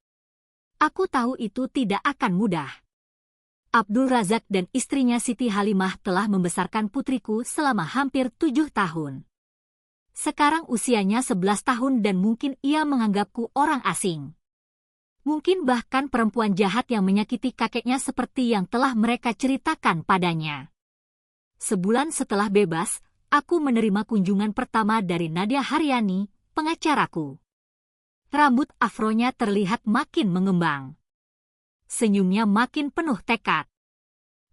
S1: Aku tahu itu tidak akan mudah. Abdul Razak dan istrinya Siti Halimah telah membesarkan putriku selama hampir 7 tahun. Sekarang usianya 11 tahun dan mungkin ia menganggapku orang asing. Mungkin bahkan perempuan jahat yang menyakiti kakeknya seperti yang telah mereka ceritakan padanya. Sebulan setelah bebas, aku menerima kunjungan pertama dari Nadia Haryani, pengacaraku. Rambut afronya terlihat makin mengembang. Senyumnya makin penuh tekad.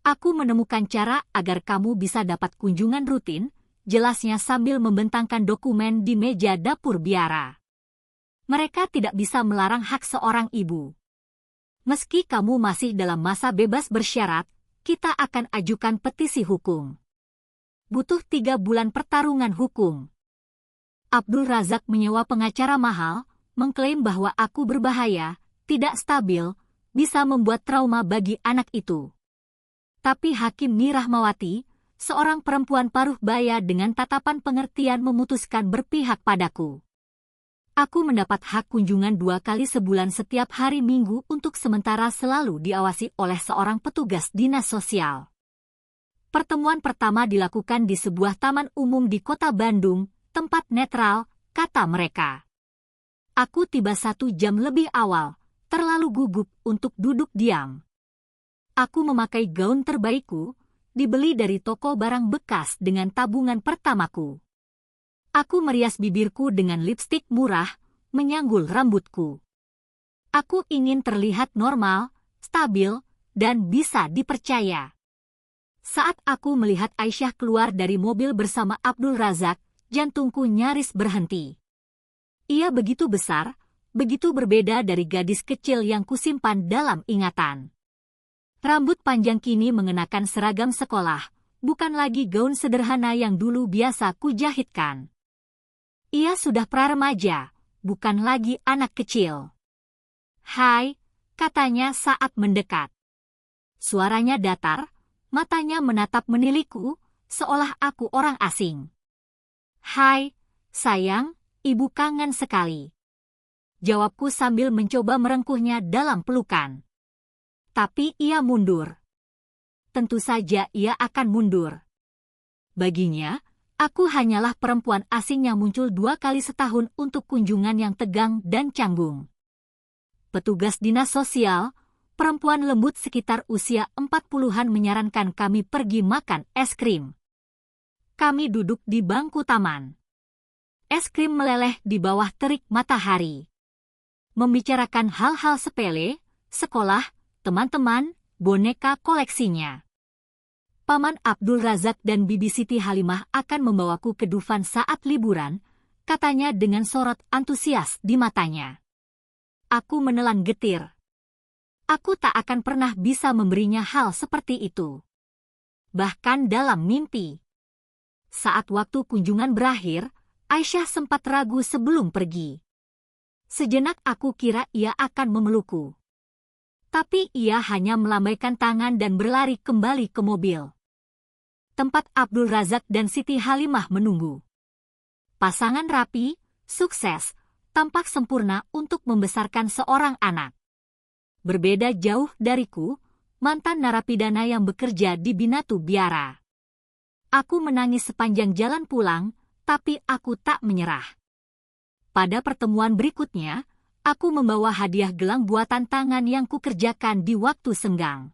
S1: Aku menemukan cara agar kamu bisa dapat kunjungan rutin, jelasnya sambil membentangkan dokumen di meja dapur biara. Mereka tidak bisa melarang hak seorang ibu. Meski kamu masih dalam masa bebas bersyarat, kita akan ajukan petisi hukum. Butuh 3 bulan pertarungan hukum. Abdul Razak menyewa pengacara mahal, mengklaim bahwa aku berbahaya, tidak stabil, bisa membuat trauma bagi anak itu. Tapi Hakim Nirahmawati, seorang perempuan paruh baya dengan tatapan pengertian memutuskan berpihak padaku. Aku mendapat hak kunjungan 2 kali sebulan setiap hari Minggu untuk sementara selalu diawasi oleh seorang petugas dinas sosial. Pertemuan pertama dilakukan di sebuah taman umum di kota Bandung, tempat netral, kata mereka. Aku tiba 1 jam lebih awal, terlalu gugup untuk duduk diam. Aku memakai gaun terbaikku, dibeli dari toko barang bekas dengan tabungan pertamaku. Aku merias bibirku dengan lipstik murah, menyanggul rambutku. Aku ingin terlihat normal, stabil, dan bisa dipercaya. Saat aku melihat Aisyah keluar dari mobil bersama Abdul Razak, jantungku nyaris berhenti. Ia begitu besar, begitu berbeda dari gadis kecil yang kusimpan dalam ingatan. Rambut panjang kini mengenakan seragam sekolah, bukan lagi gaun sederhana yang dulu biasa kujahitkan. Ia sudah pra-remaja, bukan lagi anak kecil. "Hai," katanya saat mendekat. Suaranya datar, matanya menatap menilikku, seolah aku orang asing. "Hai, sayang, ibu kangen sekali," jawabku sambil mencoba merengkuhnya dalam pelukan. Tapi ia mundur. Tentu saja ia akan mundur. Baginya, aku hanyalah perempuan asing yang muncul 2 kali setahun untuk kunjungan yang tegang dan canggung. Petugas dinas sosial, perempuan lembut sekitar usia 40-an menyarankan kami pergi makan es krim. Kami duduk di bangku taman. Es krim meleleh di bawah terik matahari. Membicarakan hal-hal sepele, sekolah, teman-teman, boneka koleksinya. Paman Abdul Razak dan Bibi Siti Halimah akan membawaku ke Dufan saat liburan, katanya dengan sorot antusias di matanya. Aku menelan getir. Aku tak akan pernah bisa memberinya hal seperti itu. Bahkan dalam mimpi. Saat waktu kunjungan berakhir, Aisyah sempat ragu sebelum pergi. Sejenak aku kira ia akan memelukku. Tapi ia hanya melambaikan tangan dan berlari kembali ke mobil. Tempat Abdul Razak dan Siti Halimah menunggu. Pasangan rapi, sukses, tampak sempurna untuk membesarkan seorang anak. Berbeda jauh dariku, mantan narapidana yang bekerja di Binatu Biara. Aku menangis sepanjang jalan pulang, tapi aku tak menyerah. Pada pertemuan berikutnya, aku membawa hadiah gelang buatan tangan yang kukerjakan di waktu senggang.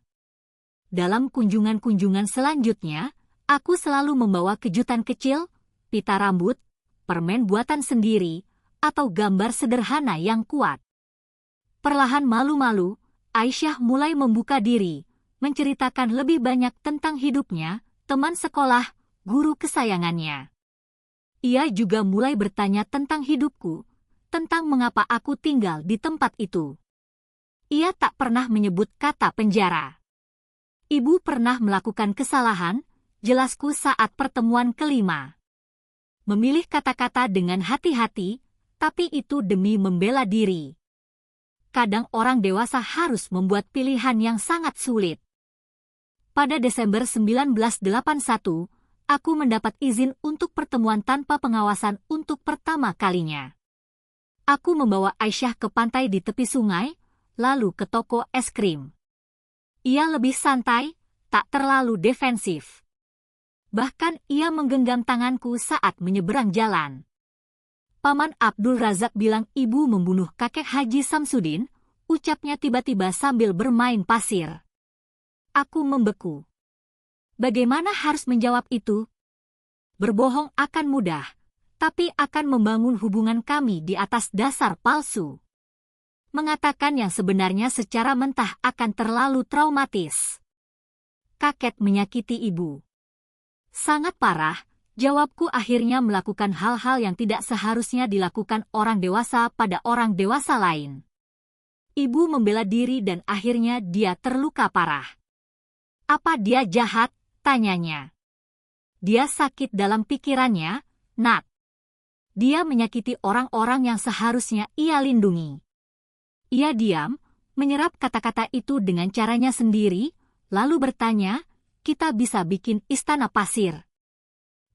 S1: Dalam kunjungan-kunjungan selanjutnya, aku selalu membawa kejutan kecil, pita rambut, permen buatan sendiri, atau gambar sederhana yang kuat. Perlahan malu-malu, Aisyah mulai membuka diri, menceritakan lebih banyak tentang hidupnya, teman sekolah, guru kesayangannya. Ia juga mulai bertanya tentang hidupku, tentang mengapa aku tinggal di tempat itu. Ia tak pernah menyebut kata penjara. Ibu pernah melakukan kesalahan, jelasku saat pertemuan kelima. Memilih kata-kata dengan hati-hati, tapi itu demi membela diri. Kadang orang dewasa harus membuat pilihan yang sangat sulit. Pada Desember 1981, aku mendapat izin untuk pertemuan tanpa pengawasan untuk pertama kalinya. Aku membawa Aisyah ke pantai di tepi sungai, lalu ke toko es krim. Ia lebih santai, tak terlalu defensif. Bahkan ia menggenggam tanganku saat menyeberang jalan. Paman Abdul Razak bilang ibu membunuh kakek Haji Samsudin, ucapnya tiba-tiba sambil bermain pasir. Aku membeku. Bagaimana harus menjawab itu? Berbohong akan mudah, tapi akan membangun hubungan kami di atas dasar palsu. Mengatakan yang sebenarnya secara mentah akan terlalu traumatis. Kakek menyakiti ibu. Sangat parah. Jawabku akhirnya melakukan hal-hal yang tidak seharusnya dilakukan orang dewasa pada orang dewasa lain. Ibu membela diri dan akhirnya dia terluka parah. Apa dia jahat? Tanyanya. Dia sakit dalam pikirannya, Nat. Dia menyakiti orang-orang yang seharusnya ia lindungi. Ia diam, menyerap kata-kata itu dengan caranya sendiri, lalu bertanya, kita bisa bikin istana pasir.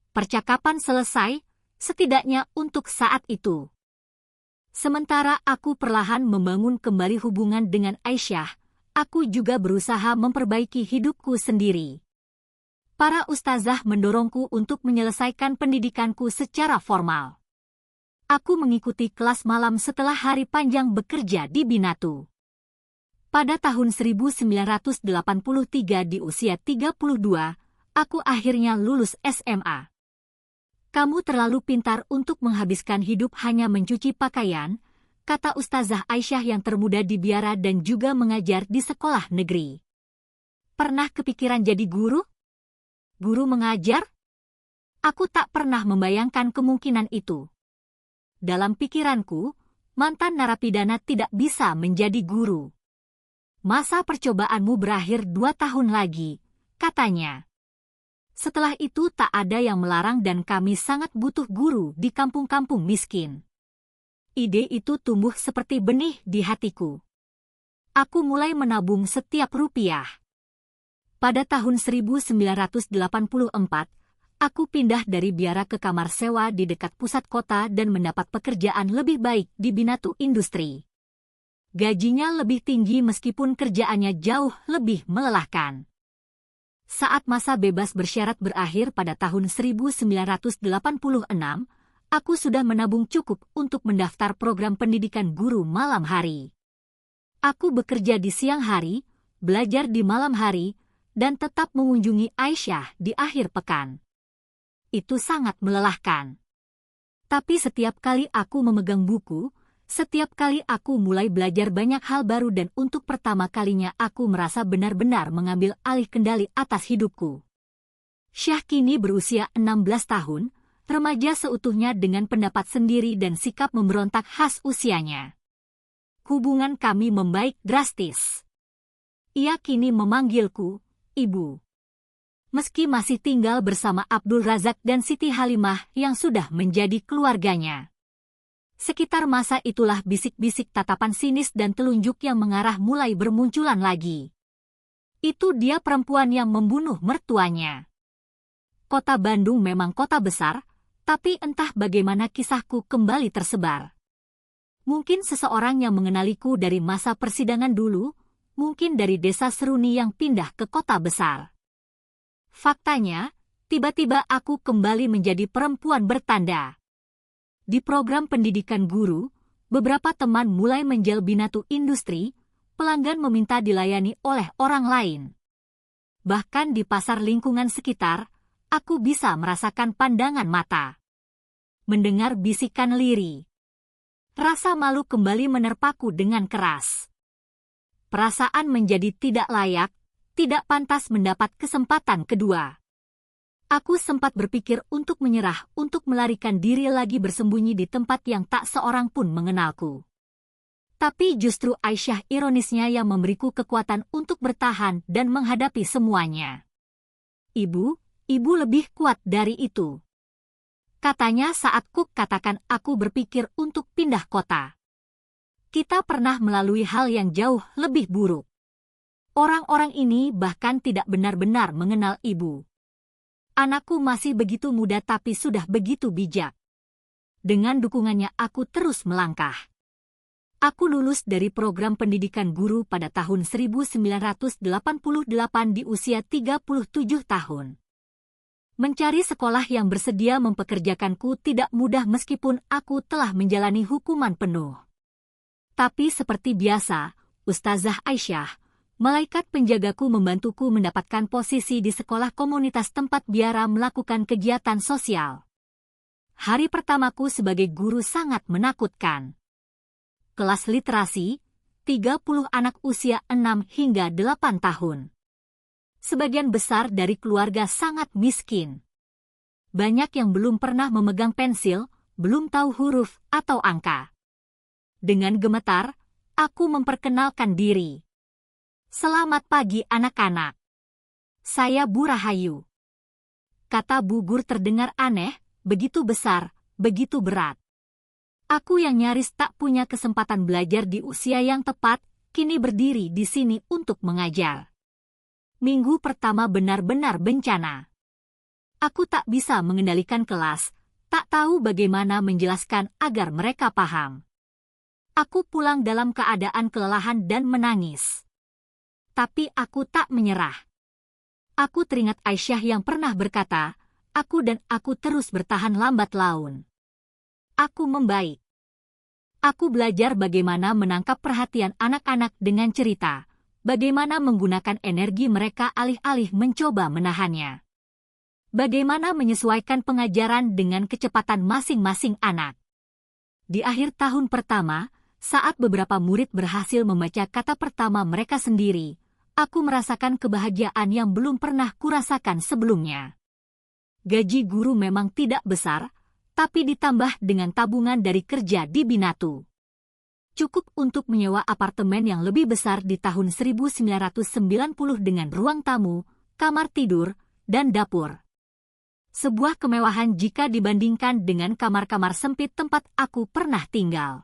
S1: Percakapan selesai, setidaknya untuk saat itu. Sementara aku perlahan membangun kembali hubungan dengan Aisyah, aku juga berusaha memperbaiki hidupku sendiri. Para ustazah mendorongku untuk menyelesaikan pendidikanku secara formal. Aku mengikuti kelas malam setelah hari panjang bekerja di Binatu. Pada tahun 1983 di usia 32, aku akhirnya lulus SMA. Kamu terlalu pintar untuk menghabiskan hidup hanya mencuci pakaian, kata Ustazah Aisyah yang termuda di Biara dan juga mengajar di sekolah negeri. Pernah kepikiran jadi guru? Guru mengajar? Aku tak pernah membayangkan kemungkinan itu. Dalam pikiranku, mantan narapidana tidak bisa menjadi guru. Masa percobaanmu berakhir 2 tahun lagi, katanya. Setelah itu tak ada yang melarang dan kami sangat butuh guru di kampung-kampung miskin. Ide itu tumbuh seperti benih di hatiku. Aku mulai menabung setiap rupiah. Pada tahun 1984, aku pindah dari Biara ke kamar sewa di dekat pusat kota dan mendapat pekerjaan lebih baik di Binatu Industri. Gajinya lebih tinggi meskipun kerjaannya jauh lebih melelahkan. Saat masa bebas bersyarat berakhir pada tahun 1986, aku sudah menabung cukup untuk mendaftar program pendidikan guru malam hari. Aku bekerja di siang hari, belajar di malam hari, dan tetap mengunjungi Aisyah di akhir pekan. Itu sangat melelahkan. Tapi setiap kali aku memegang buku, setiap kali aku mulai belajar banyak hal baru dan untuk pertama kalinya aku merasa benar-benar mengambil alih kendali atas hidupku. Syah kini berusia 16 tahun, remaja seutuhnya dengan pendapat sendiri dan sikap memberontak khas usianya. Hubungan kami membaik drastis. Ia kini memanggilku, Ibu. Meski masih tinggal bersama Abdul Razak dan Siti Halimah yang sudah menjadi keluarganya. Sekitar masa itulah bisik-bisik tatapan sinis dan telunjuk yang mengarah mulai bermunculan lagi. Itu dia perempuan yang membunuh mertuanya. Kota Bandung memang kota besar, tapi entah bagaimana kisahku kembali tersebar. Mungkin seseorang yang mengenaliku dari masa persidangan dulu, mungkin dari desa Seruni yang pindah ke kota besar. Faktanya, tiba-tiba aku kembali menjadi perempuan bertanda. Di program pendidikan guru, beberapa teman mulai menjual binatu industri, pelanggan meminta dilayani oleh orang lain. Bahkan di pasar lingkungan sekitar, aku bisa merasakan pandangan mata. Mendengar bisikan lirih. Rasa malu kembali menerpaku dengan keras. Perasaan menjadi tidak layak, tidak pantas mendapat kesempatan kedua. Aku sempat berpikir untuk menyerah, untuk melarikan diri lagi bersembunyi di tempat yang tak seorang pun mengenalku. Tapi justru Aisyah ironisnya yang memberiku kekuatan untuk bertahan dan menghadapi semuanya. Ibu lebih kuat dari itu. Katanya saat Kuk katakan aku berpikir untuk pindah kota. Kita pernah melalui hal yang jauh lebih buruk. Orang-orang ini bahkan tidak benar-benar mengenal ibu. Anakku masih begitu muda tapi sudah begitu bijak. Dengan dukungannya aku terus melangkah. Aku lulus dari program pendidikan guru pada tahun 1988 di usia 37 tahun. Mencari sekolah yang bersedia mempekerjakanku tidak mudah meskipun aku telah menjalani hukuman penuh. Tapi seperti biasa, Ustazah Aisyah, malaikat penjagaku membantuku mendapatkan posisi di sekolah komunitas tempat biara melakukan kegiatan sosial. Hari pertamaku sebagai guru sangat menakutkan. Kelas literasi, 30 anak usia 6 hingga 8 tahun. Sebagian besar dari keluarga sangat miskin. Banyak yang belum pernah memegang pensil, belum tahu huruf atau angka. Dengan gemetar, aku memperkenalkan diri. Selamat pagi anak-anak. Saya Bu Rahayu. Kata Bu Guru terdengar aneh, begitu besar, begitu berat. Aku yang nyaris tak punya kesempatan belajar di usia yang tepat, kini berdiri di sini untuk mengajar. Minggu pertama benar-benar bencana. Aku tak bisa mengendalikan kelas, tak tahu bagaimana menjelaskan agar mereka paham. Aku pulang dalam keadaan kelelahan dan menangis. Tapi aku tak menyerah. Aku teringat Aisyah yang pernah berkata, aku dan aku terus bertahan lambat laun. Aku membaik. Aku belajar bagaimana menangkap perhatian anak-anak dengan cerita, bagaimana menggunakan energi mereka alih-alih mencoba menahannya. Bagaimana menyesuaikan pengajaran dengan kecepatan masing-masing anak. Di akhir tahun pertama, saat beberapa murid berhasil membaca kata pertama mereka sendiri, aku merasakan kebahagiaan yang belum pernah kurasakan sebelumnya. Gaji guru memang tidak besar, tapi ditambah dengan tabungan dari kerja di Binatu. Cukup untuk menyewa apartemen yang lebih besar di tahun 1990 dengan ruang tamu, kamar tidur, dan dapur. Sebuah kemewahan jika dibandingkan dengan kamar-kamar sempit tempat aku pernah tinggal.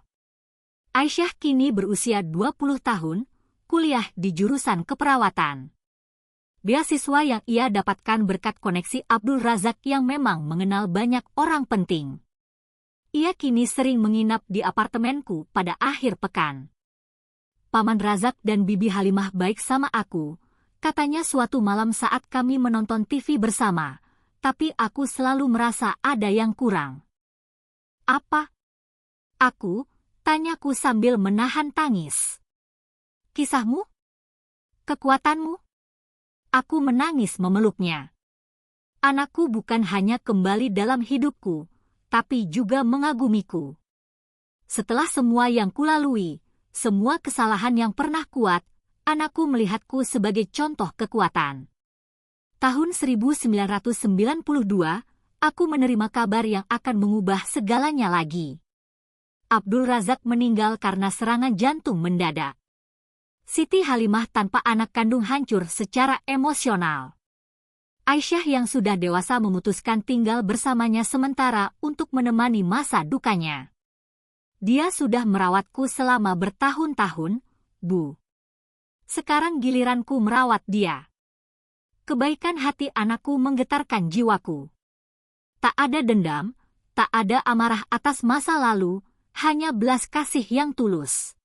S1: Aisyah kini berusia 20 tahun, kuliah di jurusan keperawatan. Beasiswa yang ia dapatkan berkat koneksi Abdul Razak yang memang mengenal banyak orang penting. Ia kini sering menginap di apartemenku pada akhir pekan. Paman Razak dan Bibi Halimah baik sama aku, katanya suatu malam saat kami menonton TV bersama, tapi aku selalu merasa ada yang kurang. Apa? Aku, tanyaku sambil menahan tangis. Kisahmu? Kekuatanmu? Aku menangis memeluknya. Anakku bukan hanya kembali dalam hidupku, tapi juga mengagumiku. Setelah semua yang kulalui, semua kesalahan yang pernah kuat, anakku melihatku sebagai contoh kekuatan. Tahun 1992, aku menerima kabar yang akan mengubah segalanya lagi. Abdul Razak meninggal karena serangan jantung mendadak. Siti Halimah tanpa anak kandung hancur secara emosional. Aisyah yang sudah dewasa memutuskan tinggal bersamanya sementara untuk menemani masa dukanya. Dia sudah merawatku selama bertahun-tahun, Bu. Sekarang giliranku merawat dia. Kebaikan hati anakku menggetarkan jiwaku. Tak ada dendam, tak ada amarah atas masa lalu, hanya belas kasih yang tulus.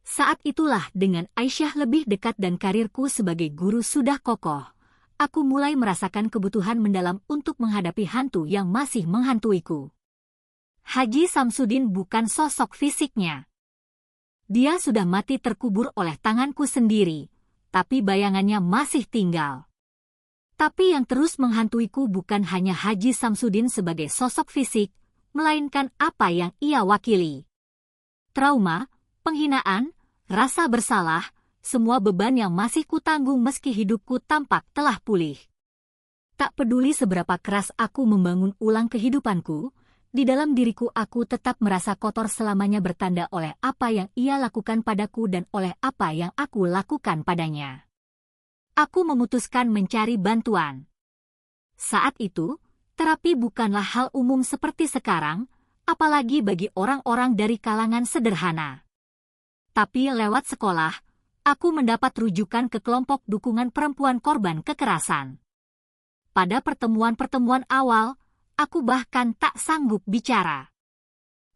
S1: Saat itulah dengan Aisyah lebih dekat dan karirku sebagai guru sudah kokoh, aku mulai merasakan kebutuhan mendalam untuk menghadapi hantu yang masih menghantuiku. Haji Samsudin bukan sosok fisiknya. Dia sudah mati terkubur oleh tanganku sendiri, tapi bayangannya masih tinggal. Tapi yang terus menghantuiku bukan hanya Haji Samsudin sebagai sosok fisik, melainkan apa yang ia wakili. Trauma, penghinaan, rasa bersalah, semua beban yang masih kutanggung meski hidupku tampak telah pulih. Tak peduli seberapa keras aku membangun ulang kehidupanku, di dalam diriku aku tetap merasa kotor selamanya bertanda oleh apa yang ia lakukan padaku dan oleh apa yang aku lakukan padanya. Aku memutuskan mencari bantuan. Saat itu, terapi bukanlah hal umum seperti sekarang, apalagi bagi orang-orang dari kalangan sederhana. Tapi lewat sekolah, aku mendapat rujukan ke kelompok dukungan perempuan korban kekerasan. Pada pertemuan-pertemuan awal, aku bahkan tak sanggup bicara.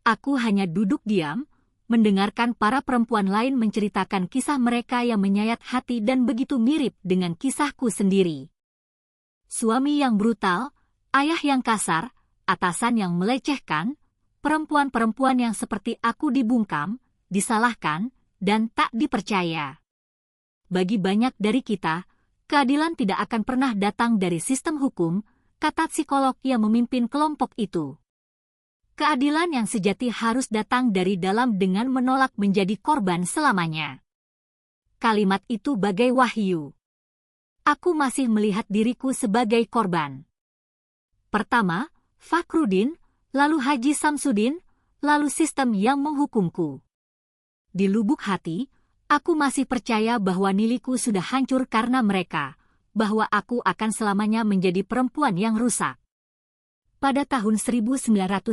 S1: Aku hanya duduk diam, mendengarkan para perempuan lain menceritakan kisah mereka yang menyayat hati dan begitu mirip dengan kisahku sendiri. Suami yang brutal, ayah yang kasar, atasan yang melecehkan, perempuan-perempuan yang seperti aku dibungkam, disalahkan, dan tak dipercaya. Bagi banyak dari kita, keadilan tidak akan pernah datang dari sistem hukum, kata psikolog yang memimpin kelompok itu. Keadilan yang sejati harus datang dari dalam dengan menolak menjadi korban selamanya. Kalimat itu bagai wahyu. Aku masih melihat diriku sebagai korban. Pertama, Fakhrudin, lalu Haji Samsudin, lalu sistem yang menghukumku. Di lubuk hati, aku masih percaya bahwa nilaiku sudah hancur karena mereka, bahwa aku akan selamanya menjadi perempuan yang rusak. Pada tahun 1994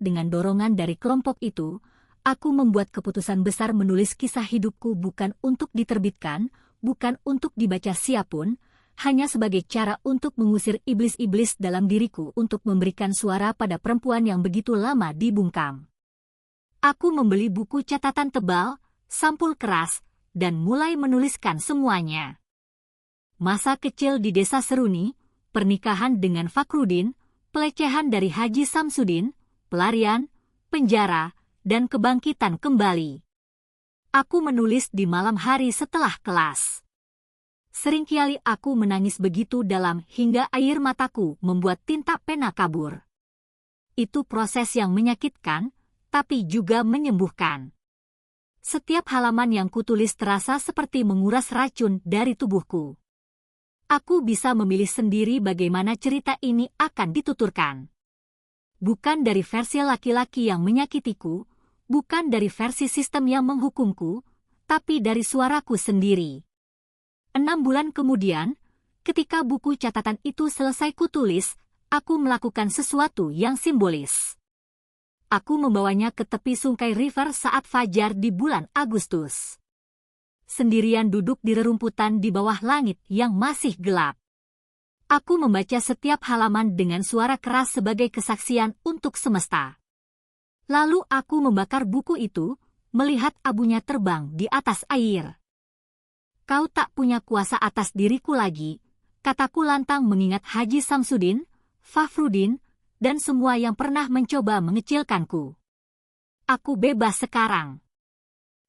S1: dengan dorongan dari kelompok itu, aku membuat keputusan besar menulis kisah hidupku bukan untuk diterbitkan, bukan untuk dibaca siapapun, hanya sebagai cara untuk mengusir iblis-iblis dalam diriku untuk memberikan suara pada perempuan yang begitu lama dibungkam. Aku membeli buku catatan tebal, sampul keras, dan mulai menuliskan semuanya. Masa kecil di desa Seruni, pernikahan dengan Fakhrudin, pelecehan dari Haji Samsudin, pelarian, penjara, dan kebangkitan kembali. Aku menulis di malam hari setelah kelas. Seringkali aku menangis begitu dalam hingga air mataku membuat tinta pena kabur. Itu proses yang menyakitkan, tapi juga menyembuhkan. Setiap halaman yang kutulis terasa seperti menguras racun dari tubuhku. Aku bisa memilih sendiri bagaimana cerita ini akan dituturkan. Bukan dari versi laki-laki yang menyakitiku, bukan dari versi sistem yang menghukumku, tapi dari suaraku sendiri. 6 bulan kemudian, ketika buku catatan itu selesai kutulis, aku melakukan sesuatu yang simbolis. Aku membawanya ke tepi sungai River saat fajar di bulan Agustus. Sendirian duduk di rerumputan di bawah langit yang masih gelap. Aku membaca setiap halaman dengan suara keras sebagai kesaksian untuk semesta. Lalu aku membakar buku itu, melihat abunya terbang di atas air. Kau tak punya kuasa atas diriku lagi, kataku lantang mengingat Haji Samsudin, Fakhrudin, dan semua yang pernah mencoba mengecilkanku. Aku bebas sekarang.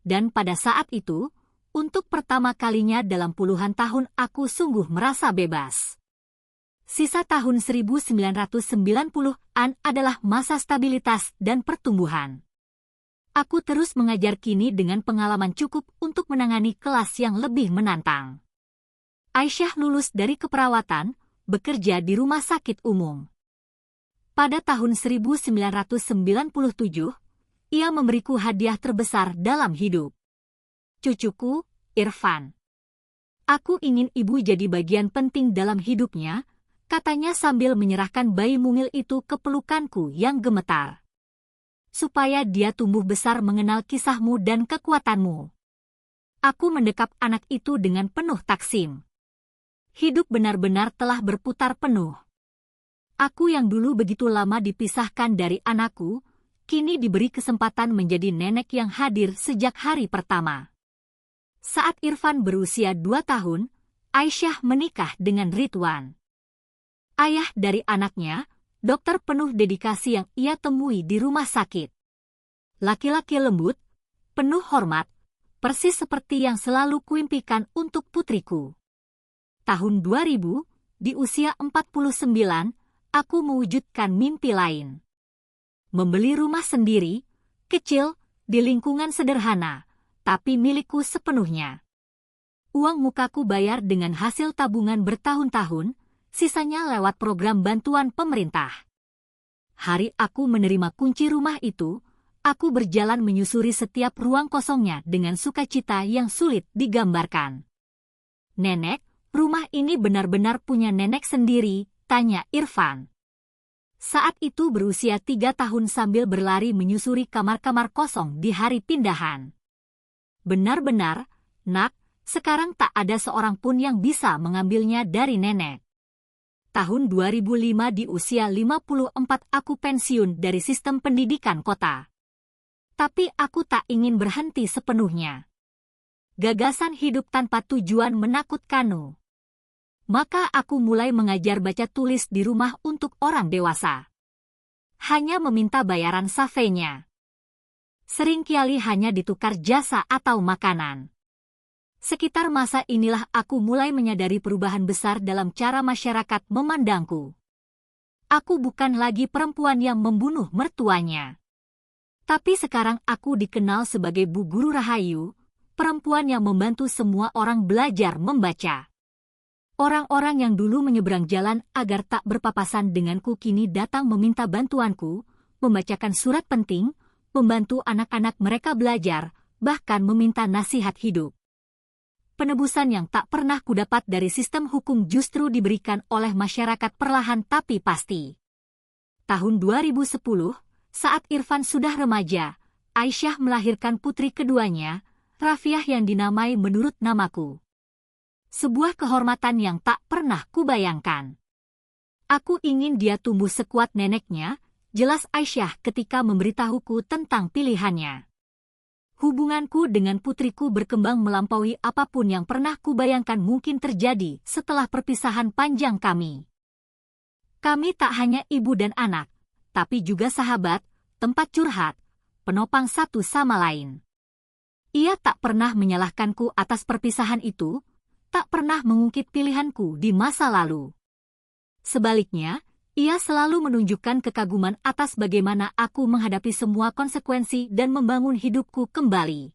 S1: Dan pada saat itu, untuk pertama kalinya dalam puluhan tahun aku sungguh merasa bebas. Sisa tahun 1990-an adalah masa stabilitas dan pertumbuhan. Aku terus mengajar kini dengan pengalaman cukup untuk menangani kelas yang lebih menantang. Aisyah lulus dari keperawatan, bekerja di rumah sakit umum. Pada tahun 1997, ia memberiku hadiah terbesar dalam hidup. Cucuku, Irfan. Aku ingin ibu jadi bagian penting dalam hidupnya, katanya sambil menyerahkan bayi mungil itu ke pelukanku yang gemetar. Supaya dia tumbuh besar mengenal kisahmu dan kekuatanmu. Aku mendekap anak itu dengan penuh taksim. Hidup benar-benar telah berputar penuh. Aku yang dulu begitu lama dipisahkan dari anakku, kini diberi kesempatan menjadi nenek yang hadir sejak hari pertama. Saat Irfan berusia 2 tahun, Aisyah menikah dengan Ridwan. Ayah dari anaknya, dokter penuh dedikasi yang ia temui di rumah sakit. Laki-laki lembut, penuh hormat, persis seperti yang selalu kuimpikan untuk putriku. Tahun 2000, di usia 49, aku mewujudkan mimpi lain. Membeli rumah sendiri, kecil, di lingkungan sederhana, tapi milikku sepenuhnya. Uang mukaku bayar dengan hasil tabungan bertahun-tahun, sisanya lewat program bantuan pemerintah. Hari aku menerima kunci rumah itu, aku berjalan menyusuri setiap ruang kosongnya dengan sukacita yang sulit digambarkan. "Nenek, rumah ini benar-benar punya nenek sendiri?" tanya Irfan. Saat itu berusia 3 tahun sambil berlari menyusuri kamar-kamar kosong di hari pindahan. "Benar-benar, Nak, sekarang tak ada seorang pun yang bisa mengambilnya dari nenek." Tahun 2005 di usia 54 aku pensiun dari sistem pendidikan kota. Tapi aku tak ingin berhenti sepenuhnya. Gagasan hidup tanpa tujuan menakutkanku. Maka aku mulai mengajar baca tulis di rumah untuk orang dewasa. Hanya meminta bayaran savenya. Seringkali hanya ditukar jasa atau makanan. Sekitar masa inilah aku mulai menyadari perubahan besar dalam cara masyarakat memandangku. Aku bukan lagi perempuan yang membunuh mertuanya. Tapi sekarang aku dikenal sebagai Bu Guru Rahayu, perempuan yang membantu semua orang belajar membaca. Orang-orang yang dulu menyeberang jalan agar tak berpapasan denganku kini datang meminta bantuanku, membacakan surat penting, membantu anak-anak mereka belajar, bahkan meminta nasihat hidup. Penebusan yang tak pernah kudapat dari sistem hukum justru diberikan oleh masyarakat perlahan tapi pasti. Tahun 2010, saat Irfan sudah remaja, Aisyah melahirkan putri keduanya, Rafiah yang dinamai menurut namaku. Sebuah kehormatan yang tak pernah kubayangkan. Aku ingin dia tumbuh sekuat neneknya, jelas Aisyah ketika memberitahuku tentang pilihannya. Hubunganku dengan putriku berkembang melampaui apapun yang pernah kubayangkan mungkin terjadi setelah perpisahan panjang kami. Kami tak hanya ibu dan anak, tapi juga sahabat, tempat curhat, penopang satu sama lain. Ia tak pernah menyalahkanku atas perpisahan itu, tak pernah mengungkit pilihanku di masa lalu. Sebaliknya, ia selalu menunjukkan kekaguman atas bagaimana aku menghadapi semua konsekuensi dan membangun hidupku kembali.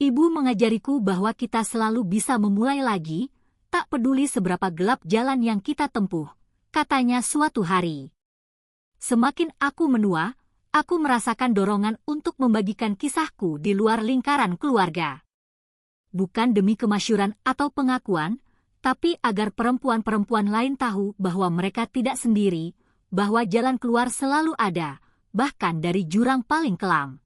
S1: Ibu mengajariku bahwa kita selalu bisa memulai lagi, tak peduli seberapa gelap jalan yang kita tempuh, katanya suatu hari. Semakin aku menua, aku merasakan dorongan untuk membagikan kisahku di luar lingkaran keluarga. Bukan demi kemasyhuran atau pengakuan, tapi agar perempuan-perempuan lain tahu bahwa mereka tidak sendiri, bahwa jalan keluar selalu ada, bahkan dari jurang paling kelam.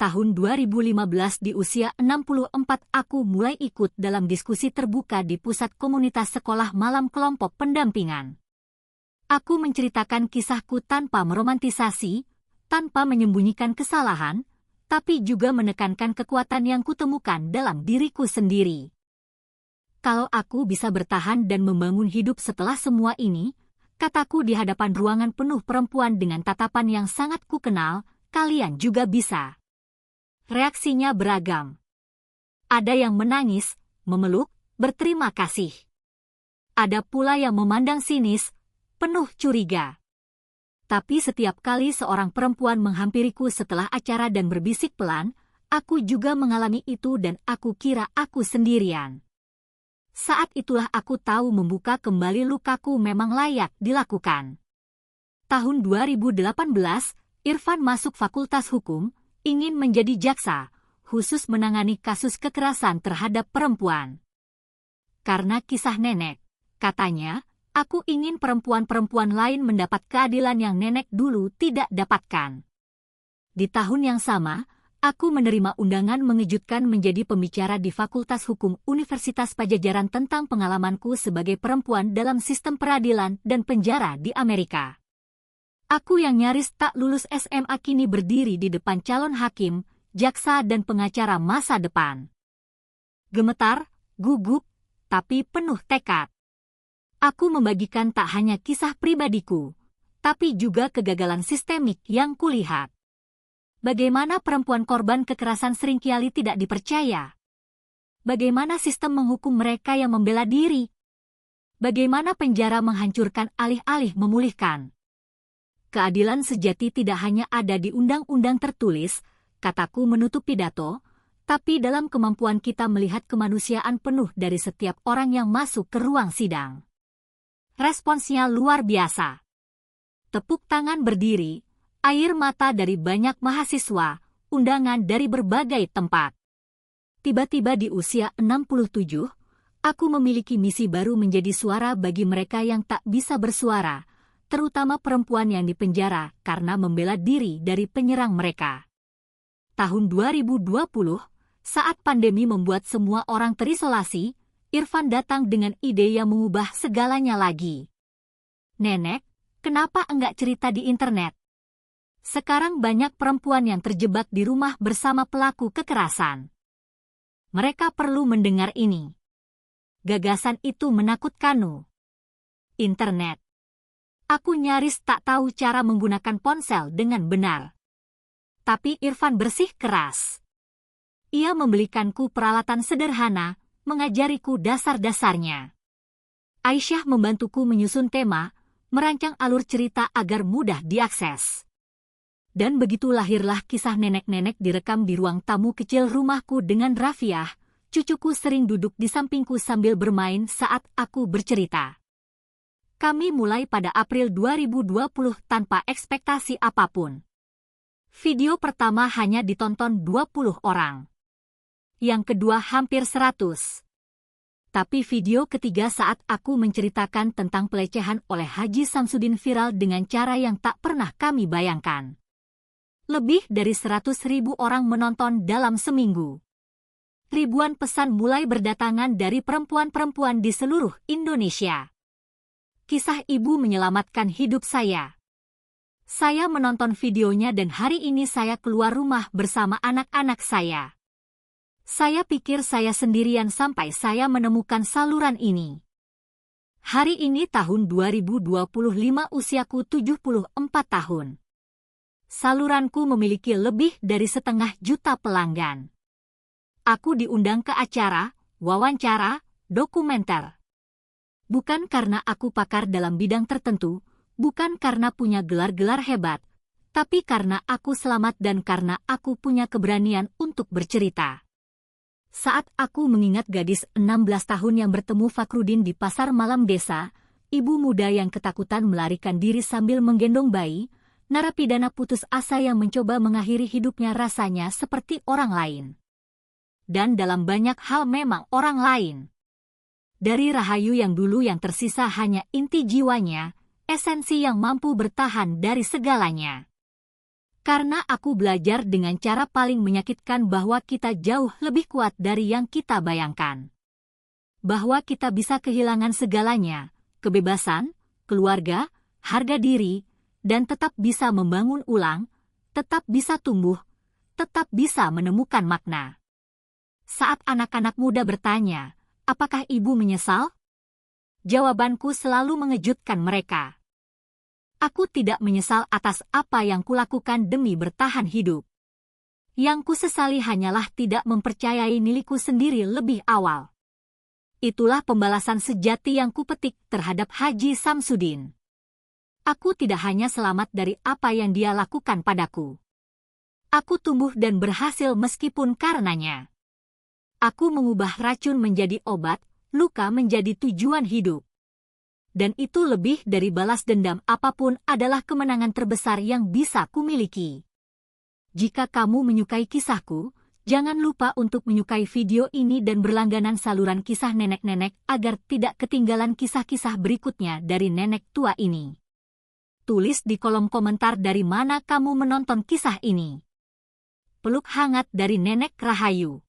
S1: Tahun 2015 di usia 64 aku mulai ikut dalam diskusi terbuka di pusat komunitas sekolah malam kelompok pendampingan. Aku menceritakan kisahku tanpa meromantisasi, tanpa menyembunyikan kesalahan, tapi juga menekankan kekuatan yang kutemukan dalam diriku sendiri. Kalau aku bisa bertahan dan membangun hidup setelah semua ini, kataku di hadapan ruangan penuh perempuan dengan tatapan yang sangat kukenal, kalian juga bisa. Reaksinya beragam. Ada yang menangis, memeluk, berterima kasih. Ada pula yang memandang sinis, penuh curiga. Tapi setiap kali seorang perempuan menghampiriku setelah acara dan berbisik pelan, aku juga mengalami itu dan aku kira aku sendirian. Saat itulah aku tahu membuka kembali lukaku memang layak dilakukan. Tahun 2018, Irfan masuk Fakultas Hukum, ingin menjadi jaksa, khusus menangani kasus kekerasan terhadap perempuan. Karena kisah nenek, katanya, aku ingin perempuan-perempuan lain mendapat keadilan yang nenek dulu tidak dapatkan. Di tahun yang sama, aku menerima undangan mengejutkan menjadi pembicara di Fakultas Hukum Universitas Pajajaran tentang pengalamanku sebagai perempuan dalam sistem peradilan dan penjara di Amerika. Aku yang nyaris tak lulus SMA kini berdiri di depan calon hakim, jaksa dan pengacara masa depan. Gemetar, gugup, tapi penuh tekad. Aku membagikan tak hanya kisah pribadiku, tapi juga kegagalan sistemik yang kulihat. Bagaimana perempuan korban kekerasan seringkali tidak dipercaya? Bagaimana sistem menghukum mereka yang membela diri? Bagaimana penjara menghancurkan alih-alih memulihkan? Keadilan sejati tidak hanya ada di undang-undang tertulis, kataku menutup pidato, tapi dalam kemampuan kita melihat kemanusiaan penuh dari setiap orang yang masuk ke ruang sidang. Responsnya luar biasa. Tepuk tangan berdiri, air mata dari banyak mahasiswa, undangan dari berbagai tempat. Tiba-tiba di usia 67, aku memiliki misi baru menjadi suara bagi mereka yang tak bisa bersuara, terutama perempuan yang dipenjara karena membela diri dari penyerang mereka. Tahun 2020, saat pandemi membuat semua orang terisolasi, Irfan datang dengan ide yang mengubah segalanya lagi. Nenek, kenapa enggak cerita di internet? Sekarang banyak perempuan yang terjebak di rumah bersama pelaku kekerasan. Mereka perlu mendengar ini. Gagasan itu menakutkanmu. Internet. Aku nyaris tak tahu cara menggunakan ponsel dengan benar. Tapi Irfan bersih keras. Ia membelikanku peralatan sederhana, mengajariku dasar-dasarnya. Aisyah membantuku menyusun tema, merancang alur cerita agar mudah diakses. Dan begitu lahirlah kisah nenek-nenek direkam di ruang tamu kecil rumahku dengan Rafiah. Cucuku sering duduk di sampingku sambil bermain saat aku bercerita. Kami mulai pada April 2020 tanpa ekspektasi apapun. Video pertama hanya ditonton 20 orang. Yang kedua hampir 100. Tapi video ketiga saat aku menceritakan tentang pelecehan oleh Haji Samsudin viral dengan cara yang tak pernah kami bayangkan. Lebih dari 100.000 orang menonton dalam seminggu. Ribuan pesan mulai berdatangan dari perempuan-perempuan di seluruh Indonesia. Kisah ibu menyelamatkan hidup saya. Saya menonton videonya dan hari ini saya keluar rumah bersama anak-anak saya. Saya pikir saya sendirian sampai saya menemukan saluran ini. Hari ini tahun 2025 usiaku 74 tahun. Saluranku memiliki lebih dari 500.000 pelanggan. Aku diundang ke acara, wawancara, dokumenter. Bukan karena aku pakar dalam bidang tertentu, bukan karena punya gelar-gelar hebat, tapi karena aku selamat dan karena aku punya keberanian untuk bercerita. Saat aku mengingat gadis 16 tahun yang bertemu Fakrudin di pasar malam desa, ibu muda yang ketakutan melarikan diri sambil menggendong bayi, narapidana putus asa yang mencoba mengakhiri hidupnya rasanya seperti orang lain. Dan dalam banyak hal memang orang lain. Dari Rahayu yang dulu yang tersisa hanya inti jiwanya, esensi yang mampu bertahan dari segalanya. Karena aku belajar dengan cara paling menyakitkan bahwa kita jauh lebih kuat dari yang kita bayangkan. Bahwa kita bisa kehilangan segalanya, kebebasan, keluarga, harga diri, dan tetap bisa membangun ulang, tetap bisa tumbuh, tetap bisa menemukan makna. Saat anak-anak muda bertanya, apakah ibu menyesal? Jawabanku selalu mengejutkan mereka. Aku tidak menyesal atas apa yang kulakukan demi bertahan hidup. Yang kusesali hanyalah tidak mempercayai milikku sendiri lebih awal. Itulah pembalasan sejati yang kupetik terhadap Haji Samsudin. Aku tidak hanya selamat dari apa yang dia lakukan padaku. Aku tumbuh dan berhasil meskipun karenanya. Aku mengubah racun menjadi obat, luka menjadi tujuan hidup. Dan itu lebih dari balas dendam apapun adalah kemenangan terbesar yang bisa kumiliki. Jika kamu menyukai kisahku, jangan lupa untuk menyukai video ini dan berlangganan saluran kisah nenek-nenek agar tidak ketinggalan kisah-kisah berikutnya dari nenek tua ini. Tulis di kolom komentar dari mana kamu menonton kisah ini. Peluk hangat dari Nenek Rahayu.